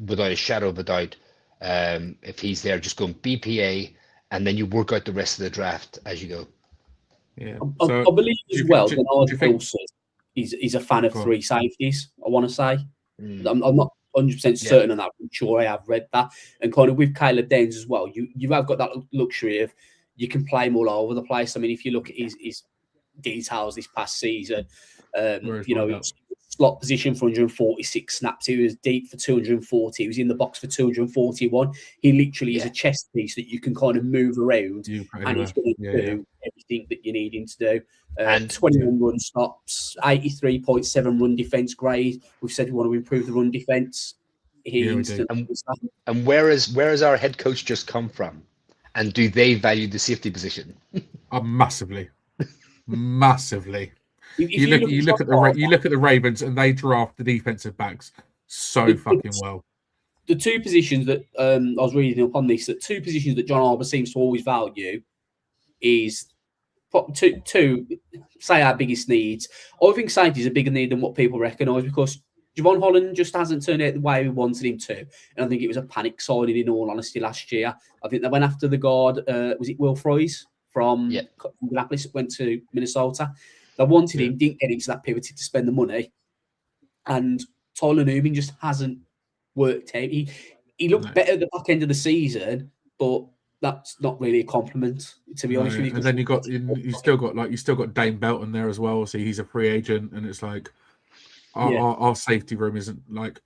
without a shadow of a doubt. If he's there, just going BPA, and then you work out the rest of the draft as you go. Yeah, I believe as well. Bernard Wilson is a fan of 3 safeties. I want to say, I'm not 100% certain on that. I'm sure I have read that. And kind of with Caleb Downs as well, you have got that luxury of you can play him all over the place. I mean, if you look at his details this past season, slot position for 146 snaps. He was deep for 240. He was in the box for 241. He literally is a chess piece that you can kind of move around, and he's going to do everything that you need him to do. And 21 run stops, 83.7 run defense grade. We've said we want to improve the run defense. And where is our head coach just come from? And do they value the safety position? Massively, massively. You look at the Ravens, and they draft the defensive backs so fucking well. The 2 positions that I was reading up on this, that 2 positions that John Harbour seems to always value is two say our biggest needs. I think safety is a bigger need than what people recognise, because Javon Holland just hasn't turned out the way we wanted him to. And I think it was a panic signing, in all honesty, last year. I think they went after the guard, was it Will Fries from Indianapolis, went to Minnesota. They wanted him, didn't get him, so that pivoted to spend the money. And Tyler Newman just hasn't worked out. He looked better at the back end of the season, but that's not really a compliment, to be honest with you. And then you still got Dane Belton there as well. So he's a free agent, and it's like our safety room isn't like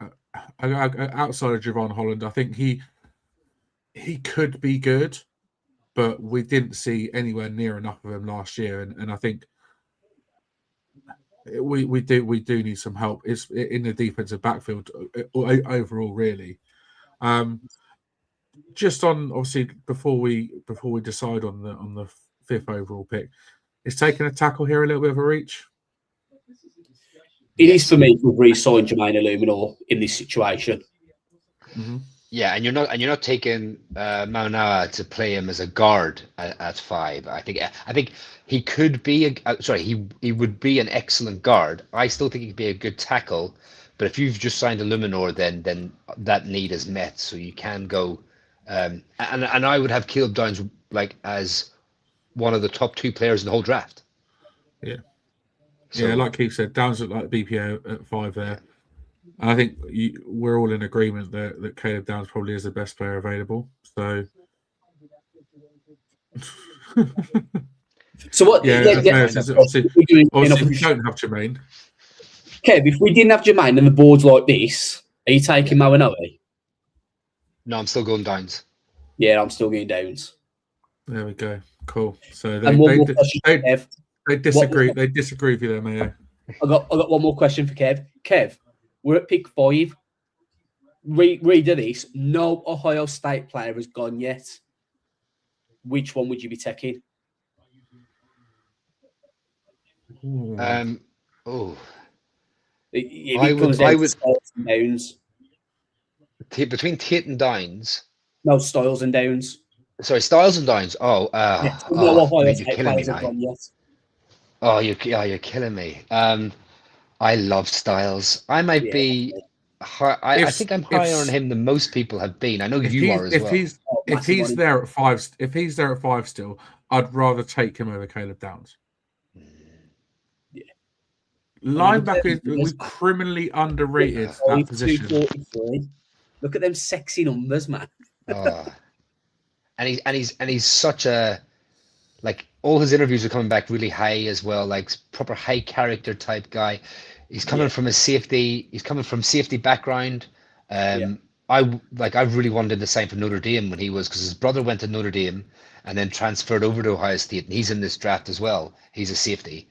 outside of Javon Holland. I think he could be good, but we didn't see anywhere near enough of him last year, and I think we do need some help. It's in the defensive backfield overall, really. Just on, obviously, before we decide on the 5th overall pick, is taking a tackle here a little bit of a reach? It is for me to re-sign Jermaine Illuminor in this situation. Mm-hmm. Yeah, and you're not taking Maunaa to play him as a guard at 5. I think he could be he would be an excellent guard. I still think he could be a good tackle, but if you've just signed Illuminor, then that need is met. So you can go, and I would have Caleb Downs like as one of the top 2 players in the whole draft. Yeah, like Keith said, Downs looked like BPO at 5 there. I think we're all in agreement that Caleb Downs probably is the best player available. So, what? Obviously, if you don't have Jermaine, Kev, if we didn't have Jermaine and the board's like this, are you taking Molineux? No, I'm still going Downs. Yeah, I'm still going Downs. There we go. Cool. So And one more question, Kev. they disagree. They disagree with you there, Mayo. I got one more question for Kev. Kev, we're at pick 5. Read this. No Ohio State player has gone yet. Which one would you be taking? Oh, It comes down to Styles and Downs. Between Tate and Downs. No, Styles and Downs. Sorry, Styles and Downs. No Ohio State players have gone yet. Oh, you're killing me. I love Styles. I might be. I think I'm higher on him than most people have been. I know you are as well. If he's there at 5, if he's there at 5 still, I'd rather take him over Caleb Downs. Yeah. Linebacker, we criminally underrated that position. 243. Look at them sexy numbers, man. And he's such a, like, all his interviews are coming back really high as well, like proper high character type guy. He's coming from a safety. He's coming from safety background. I really wanted the same for Notre Dame when he was, because his brother went to Notre Dame and then transferred over to Ohio State, and he's in this draft as well. He's a safety.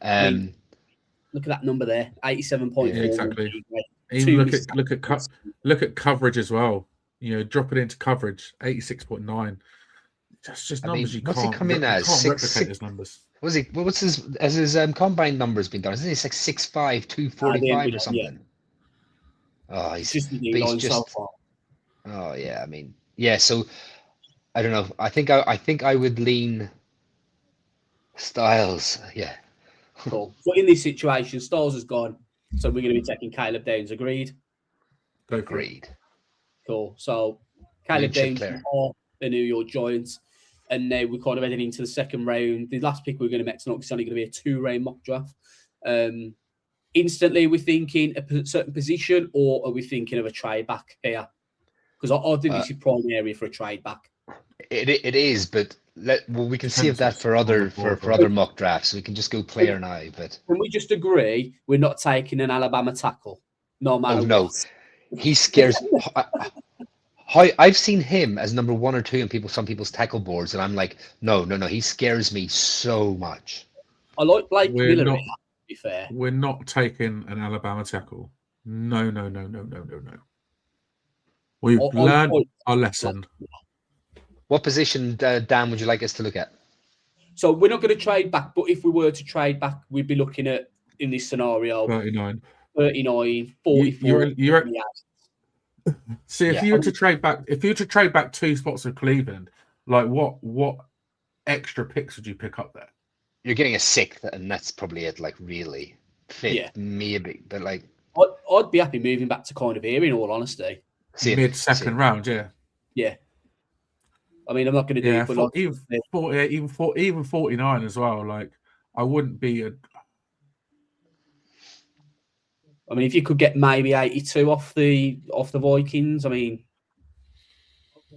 Look at that number there, 87.4. Yeah, exactly. Even look at coverage as well. You know, drop it into coverage, 86.9. That's just numbers you can't. What's he come in as? Can't replicate his numbers. What's his combine numbers been done? Isn't he like 6'5", 245 or something? Yeah. Oh, he's just so far. Oh yeah, I mean, yeah. So I don't know. I think I would lean Styles. Yeah. Cool. So in this situation, Styles has gone. So we're going to be taking Caleb Downs. Agreed. Agreed. Cool. So Caleb Downs are the New York Giants. And now we're kind of heading into the second round. The last pick we're going to make tonight is only going to be a 2-round mock draft. Instantly, we're thinking a certain position, or are we thinking of a trade back here? Because I think this is prime area for a trade back. It is, but we can save that for other mock drafts. We can just go player now. But can we just agree we're not taking an Alabama tackle? No matter what. No, he scares. I've seen him as number 1 or 2 in some people's tackle boards, and I'm like, no. He scares me so much. I like Blake Miller. To be fair, we're not taking an Alabama tackle. No. We've learned our lesson. What position, Dan, would you like us to look at? So we're not going to trade back, but if we were to trade back, we'd be looking at, in this scenario, 39, 44. See, if you were to trade back 2 spots with Cleveland, like what extra picks would you pick up there? You're getting a 6th, and that's probably it. Like, really, 5th, maybe, but like, I'd be happy moving back to kind of here. In all honesty, mid-second round, yeah. I mean, I'm not going to do it, but even 49 as well. Like, I wouldn't be a. I mean, if you could get maybe 82 off the Vikings, I mean,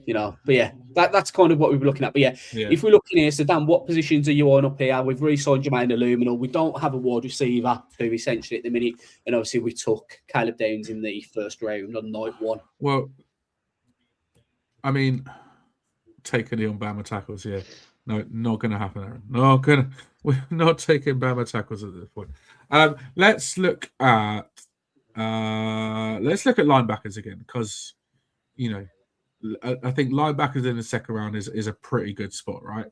you know, but yeah, that's kind of what we were looking at. But yeah, if we're looking here, so Dan, what positions are you on up here? We've re-signed Jermaine Illuminal. We don't have a wide receiver to essentially at the minute, and obviously we took Caleb Downs in the first round on night 1. Well, I mean, taking the on Bama tackles, no, not going to happen, Aaron. We're not taking Bama tackles at this point. Let's look at linebackers again, because you know I think linebackers in the second round is a pretty good spot, right?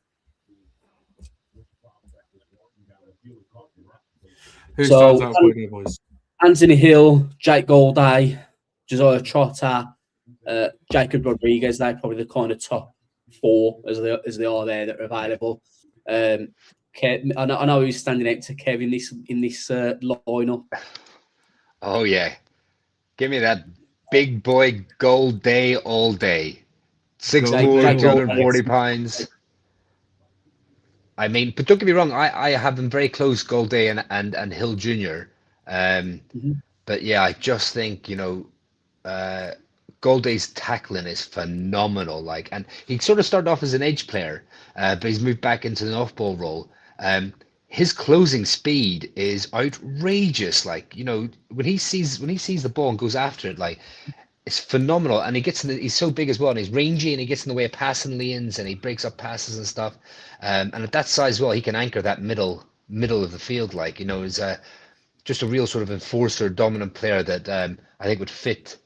Who stands out for you, boys? Anthony Hill, Jake Golday, Josiah Trotter, Jacob Rodriguez. They're probably the kind of top 4 as they are there that are available. Kev, I know who's standing out to Kev in this lineup. Oh yeah, give me that big boy Golday all day. 6'4", 240 pounds. I mean, but don't get me wrong. I have been very close, Golday and Hill Jr. But yeah, I just think Golday's tackling is phenomenal. Like, and he sort of started off as an edge player, but he's moved back into an off-ball role. His closing speed is outrageous. Like, when he sees the ball and goes after it, like, is phenomenal, and he's so big as well, and he's rangy, and he gets in the way of passing lanes, and he breaks up passes and stuff. And at that size as well, he can anchor that middle of the field. Like, is just a real sort of enforcer, dominant player that I think would fit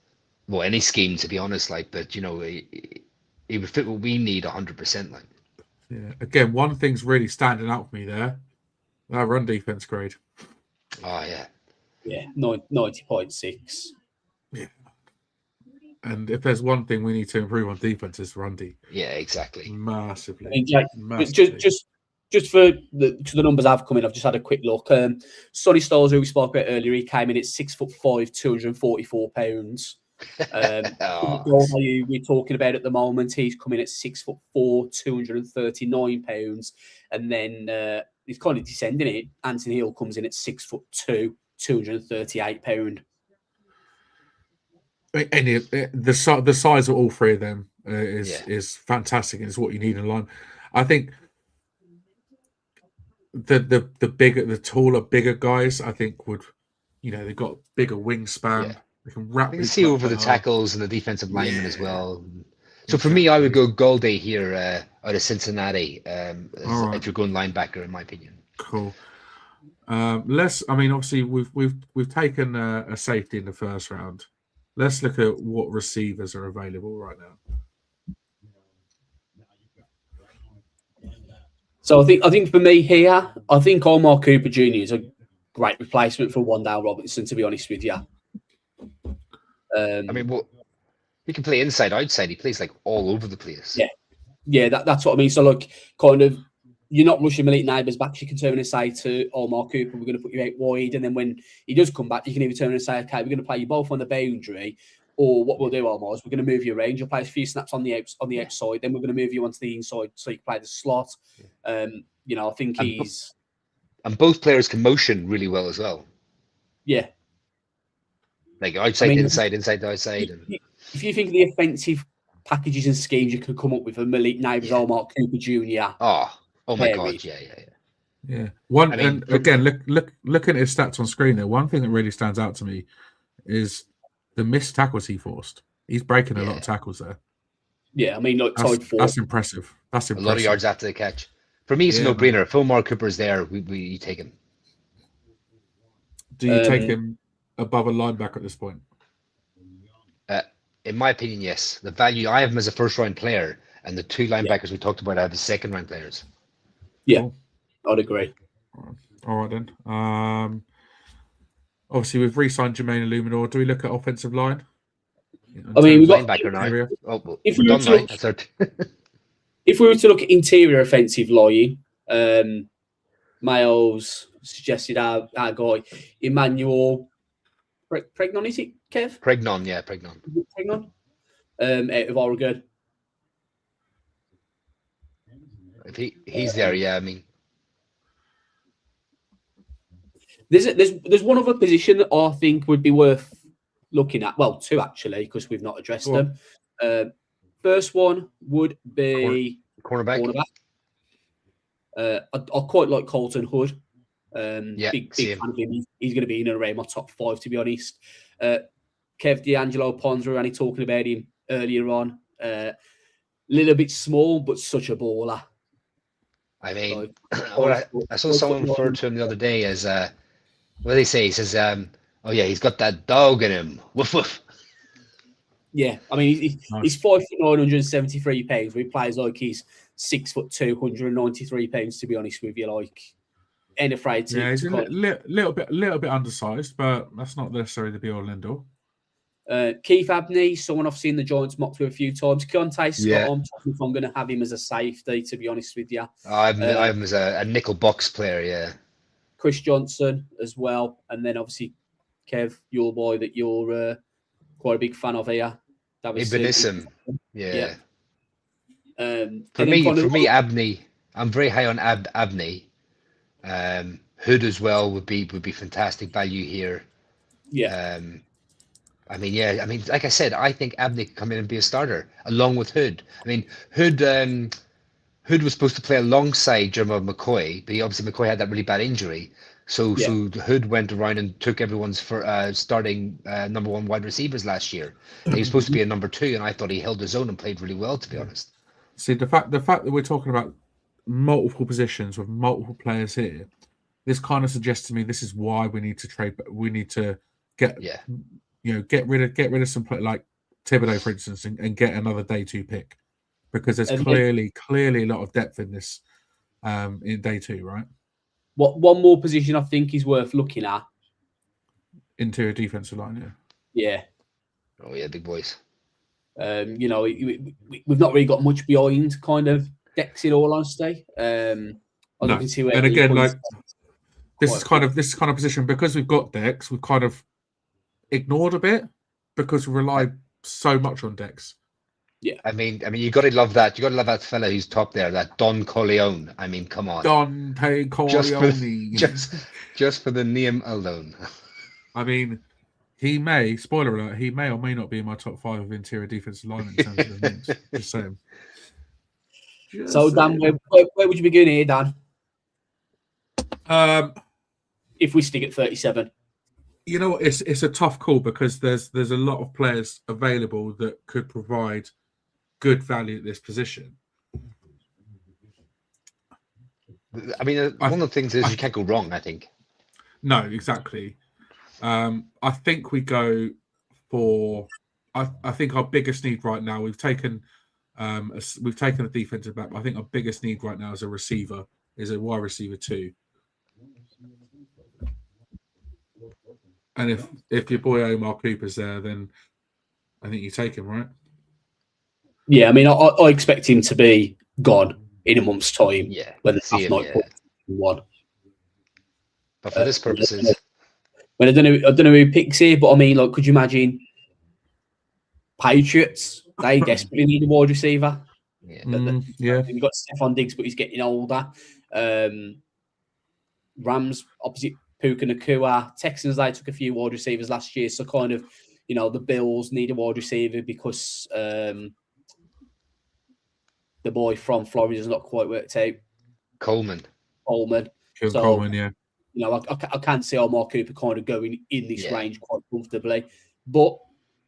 any scheme, to be honest. Like, but he would fit what we need 100%. Like, yeah. Again, one thing's really standing out for me there. That run defense grade. oh yeah, Yeah, 90.6. Yeah. And if there's one thing we need to improve on defense, it's run D. yeah, exactly. Massively. I mean, Jack, Massively. just for the numbers I've come in, I've just had a quick look. Sonny Styles, who we spoke about earlier, he came in at 6'5", 244 pounds. We're talking about at the moment, he's coming at 6'4", 239 pounds, and then he's kind of descending it. Anthony Hill comes in at 6'2", 238 pound. The size of all three of them is fantastic, and it's what you need in line. I think the taller, bigger guys, I think would, they've got bigger wingspan. Yeah. They can rapidly. You can see over the tackles and the defensive linemen as well. So for me, I would go Golday here out of Cincinnati. If you're going linebacker, in my opinion. Cool. Obviously we've taken a safety in the first round. Let's look at what receivers are available right now. So I think for me here, I think Omar Cooper Jr. is a great replacement for Wan'Dale Robinson, to be honest with you. He can play inside, outside. He plays like all over the place. Yeah, that's what I mean. So look, kind of, you're not rushing Malik Neighbours back. You can turn and say to Omar Cooper, we're going to put you out wide. And then when he does come back, you can either turn and say, okay, we're going to play you both on the boundary. Or what we'll do, Omar, is we're going to move you around. You'll play a few snaps on the outside. Then we're going to move you onto the inside so you can play the slot. I think he's... And both players can motion really well as well. Yeah. Like outside, inside to outside. If you think of the offensive packages and schemes you could come up with for Malik Neighbours, Omar Cooper Jr. Oh my God, yeah. Again, look at his stats on screen there. One thing that really stands out to me is the missed tackles he forced. He's breaking a lot of tackles there. Yeah, I mean, like that's impressive. That's impressive. A lot of yards after the catch. For me, it's a no-brainer. If Omar Cooper's there, we take him. Do you take him above a linebacker at this point? In my opinion, yes. The value, I have him as a first-round player, and the two linebackers we talked about, I have as second-round players. Yeah, cool. I'd agree. All right, then. Obviously, we've re-signed Jermaine Illuminor. Do we look at offensive line? We've got linebacker now. If we were to look at interior offensive line, Miles suggested our guy Emmanuel Pregnon, is it, Kev? Pregnon, yeah, Pregnon. Out of Oregon. If he's there, yeah, I mean. There's one other position that I think would be worth looking at. Well, two actually, because we've not addressed them. First one would be cornerback. I quite like Colton Hood. Big fan of him. He's going to be in and around my top 5, to be honest. Kev D'Angelo Pons, we were only talking about him earlier on. Little bit small, but such a baller. I mean, I saw someone refer to him the other day as what do they say? He says, he's got that dog in him. Woof woof. Yeah, I mean, he's 5'9", 173 pounds, but he plays like he's 6'2", 193 pounds. To be honest with you, like, ain't afraid to. Yeah, he's a little bit undersized, but that's not necessarily the be all and end all. Keith Abney, someone I've seen the Giants mocked with a few times. Keontae Scott, I'm going to have him as a safety, to be honest with you. I have him as a nickel box player, yeah. Chris Johnson as well. And then obviously, Kev, your boy that you're quite a big fan of here. Ibenissim, yeah. For me, Abney, I'm very high on Abney. Hood as well would be fantastic value here. Yeah. Like I said, I think Abney could come in and be a starter along with Hood. I mean, Hood was supposed to play alongside Jerome McCoy, but obviously McCoy had that really bad injury. So Yeah. Hood went around and took everyone's starting number one wide receivers last year. And he was supposed to be a number two, and I thought he held his own and played really well, to be honest. See, the fact that we're talking about multiple positions with multiple players here, this kind of suggests to me this is why we need to trade. We need to get get rid of some like Thibodeau, for instance, and get another day 2 pick, because there's clearly a lot of depth in this in day 2, right? One more position I think is worth looking at. Interior defensive line, yeah. Oh yeah, big boys. We've not really got much behind kind of decks, in all honesty. No. And again, like this is kind of position, because we've got decks, we've kind of ignored a bit because we rely so much on decks. Yeah, I mean, you got to love that. You got to love that fella who's top there, that Don Corleone. I mean, come on, Dante Corleone. Just for the name alone. I mean, he may, spoiler alert, he may or may not be in my top 5 of interior defensive linemen in terms of the names. Just saying. Dan, where would you be going here, Dan? If we stick at 37. You know what? It's a tough call, because there's a lot of players available that could provide good value at this position. I mean, one of the things is you can't go wrong, I think. No, exactly. I think we go for. I think our biggest need right now. We've taken a defensive back. But I think our biggest need right now is a receiver. Is a wide receiver 2. And if your boy Omar Cooper's there, then I think you take him, right? Yeah, I mean, I expect him to be gone in a month's time. Yeah, when the one. But for this purposes, I don't know who picks here, but I mean, like, could you imagine Patriots? They desperately need a wide receiver. Yeah, We've got Stephon Diggs, but he's getting older. Rams opposite Puka Nakua. Texans, they took a few wide receivers last year, so kind of, the Bills need a wide receiver because the boy from Florida has not quite worked out. Coleman. Coleman, yeah. I can see Omar Cooper kind of going in this range quite comfortably, but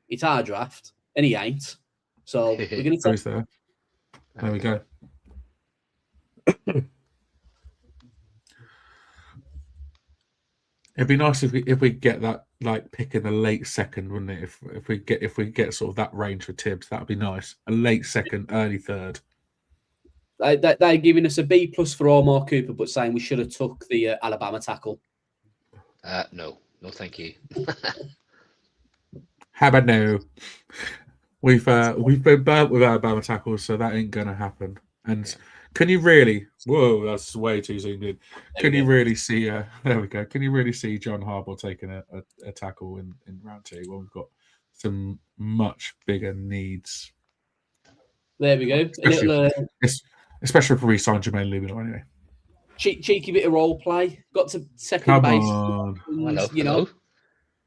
it's our draft, and he ain't. So we're going to take there. There we go. It'd be nice if we get that like pick in the late second, wouldn't it? If we get sort of that range for Tibbs, that'd be nice. A late second, early third. They're giving us a B+ for Omar Cooper, but saying we should have took the Alabama tackle. No, thank you. How about no? We've been burnt with Alabama tackles, so that ain't gonna happen. And can you really? Whoa, that's way too zoomed in. Can you really see? There we go. Can you really see John Harbaugh taking a tackle in round 2 when we've got some much bigger needs? There we go. Especially if we re-sign Jermaine Lubino anyway. Cheeky bit of role play. Got to second base. On. Hello.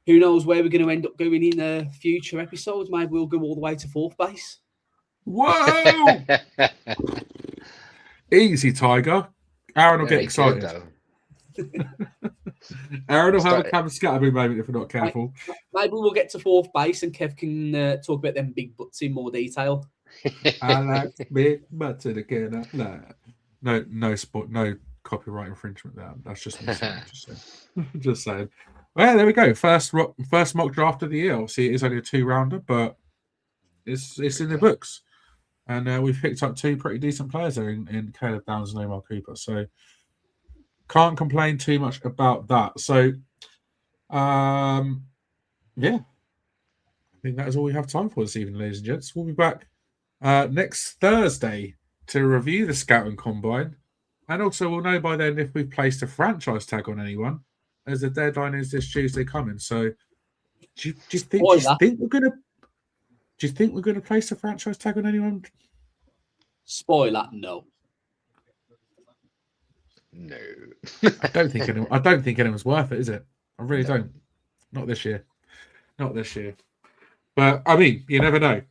Who knows where we're going to end up going in future episodes? Maybe we'll go all the way to 4th base. Whoa! Easy, Tiger. Aaron will get excited. Aaron will have a Cam Scatterby moment if we're not careful. Maybe we'll get to 4th base and Kev can talk about them big butts in more detail. I like big butts again. No copyright infringement there. That's just me saying. Just saying. Well, there we go. First mock draft of the year. Obviously, it is only a 2-rounder, but it's in the books. And we've picked up 2 pretty decent players there in Caleb Downs and Omar Cooper. So can't complain too much about that. So, yeah. I think that is all we have time for this evening, ladies and gents. We'll be back next Thursday to review the Scouting Combine. And also we'll know by then if we've placed a franchise tag on anyone, as the deadline is this Tuesday coming. So do you think we're gonna place a franchise tag on anyone? Spoiler, no. No. I don't think anyone's worth it, is it? I really don't. Not this year. But I mean, you never know.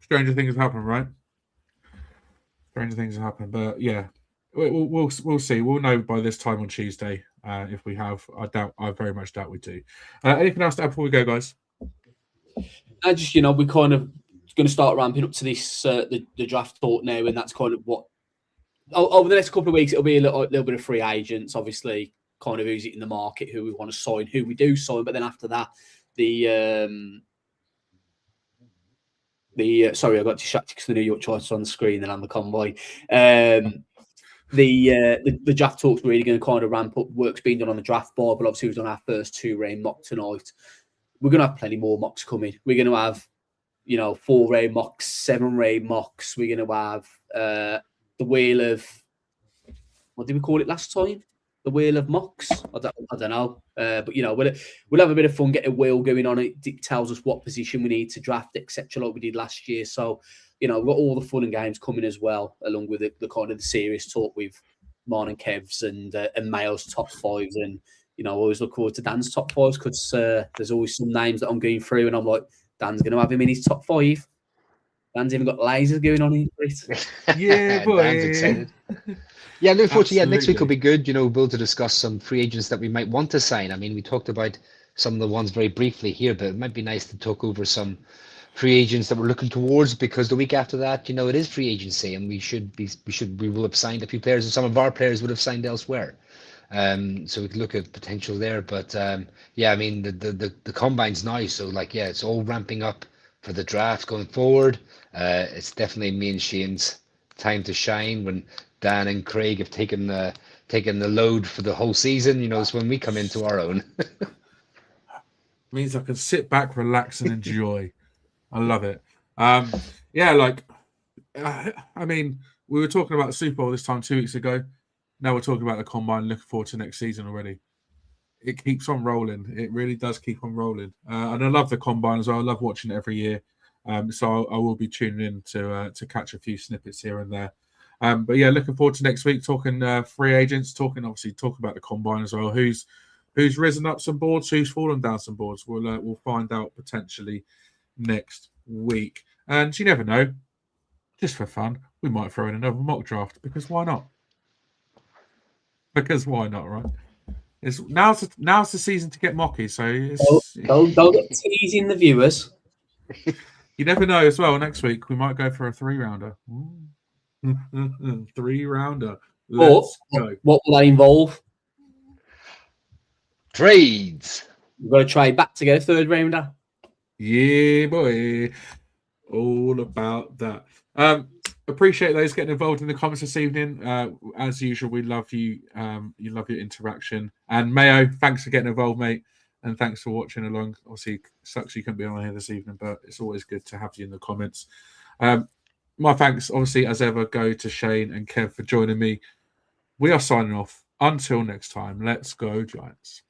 Stranger things happen, right? Stranger things happen. But yeah, we'll see. We'll know by this time on Tuesday If we have, I very much doubt we do. Anything else to add before we go, guys? I just, we're kind of going to start ramping up to this the draft talk now, and that's kind of what over the next couple of weeks it'll be a little bit of free agents, obviously, kind of who's in the market, who we want to sign, who we do sign, but then after that, sorry, I got distracted because the New York Giants are on the screen and I'm the convoy. The draft talk's really going to kind of ramp up. Work's being done on the draft board, but obviously we've done our first 2-round mock tonight. We're going to have plenty more mocks coming. We're going to have, 4-round mocks, 7-round mocks. We're going to have the wheel of, what did we call it last time? The wheel of mocks. I don't know. But we'll have a bit of fun, get a wheel going on it. It tells us what position we need to draft, etc., like we did last year. So, we've got all the fun and games coming as well, along with the kind of the serious talk with Marn and Kev's and Mayo's top fives. And, I always look forward to Dan's top fives because there's always some names that I'm going through and I'm like, Dan's going to have him in his top 5. Dan's even got lasers going on in it. Yeah, boy. Dan's excited. Yeah, look forward to next week will be good, Bill, to discuss some free agents that we might want to sign. I mean, we talked about some of the ones very briefly here, but it might be nice to talk over some free agents that we're looking towards, because the week after that, it is free agency, and we will have signed a few players, and some of our players would have signed elsewhere. So we could look at potential there, but I mean the combine's now, so it's all ramping up for the draft going forward. It's definitely me and Shane's time to shine when Dan and Craig have taken the load for the whole season. It's when we come into our own. Means I can sit back, relax, and enjoy. I love it. I mean, we were talking about the Super Bowl this time 2 weeks ago. Now we're talking about the combine. Looking forward to next season already. It keeps on rolling. It really does keep on rolling. And I love the combine as well. I love watching it every year. So I will be tuning in to catch a few snippets here and there. But yeah, looking forward to next week talking free agents, talk about the combine as well. Who's risen up some boards, who's fallen down some boards. We'll find out potentially next week. And you never know, just for fun, we might throw in another mock draft, because why not? Because why not, right? Now's the season to get mocky. So don't get teasing the viewers. You never know as well. Next week we might go for a 3-rounder. 3-rounder. Let's go. What will that involve? Trades. We've got to trade back to get a 3rd rounder. Yeah, boy. All about that. Appreciate those getting involved in the comments this evening. As usual, we love you. You love your interaction. And Mayo, thanks for getting involved, mate. And thanks for watching along. Obviously, sucks you couldn't be on here this evening, but it's always good to have you in the comments. My thanks, obviously, as ever, go to Shane and Kev for joining me. We are signing off. Until next time, let's go, Giants.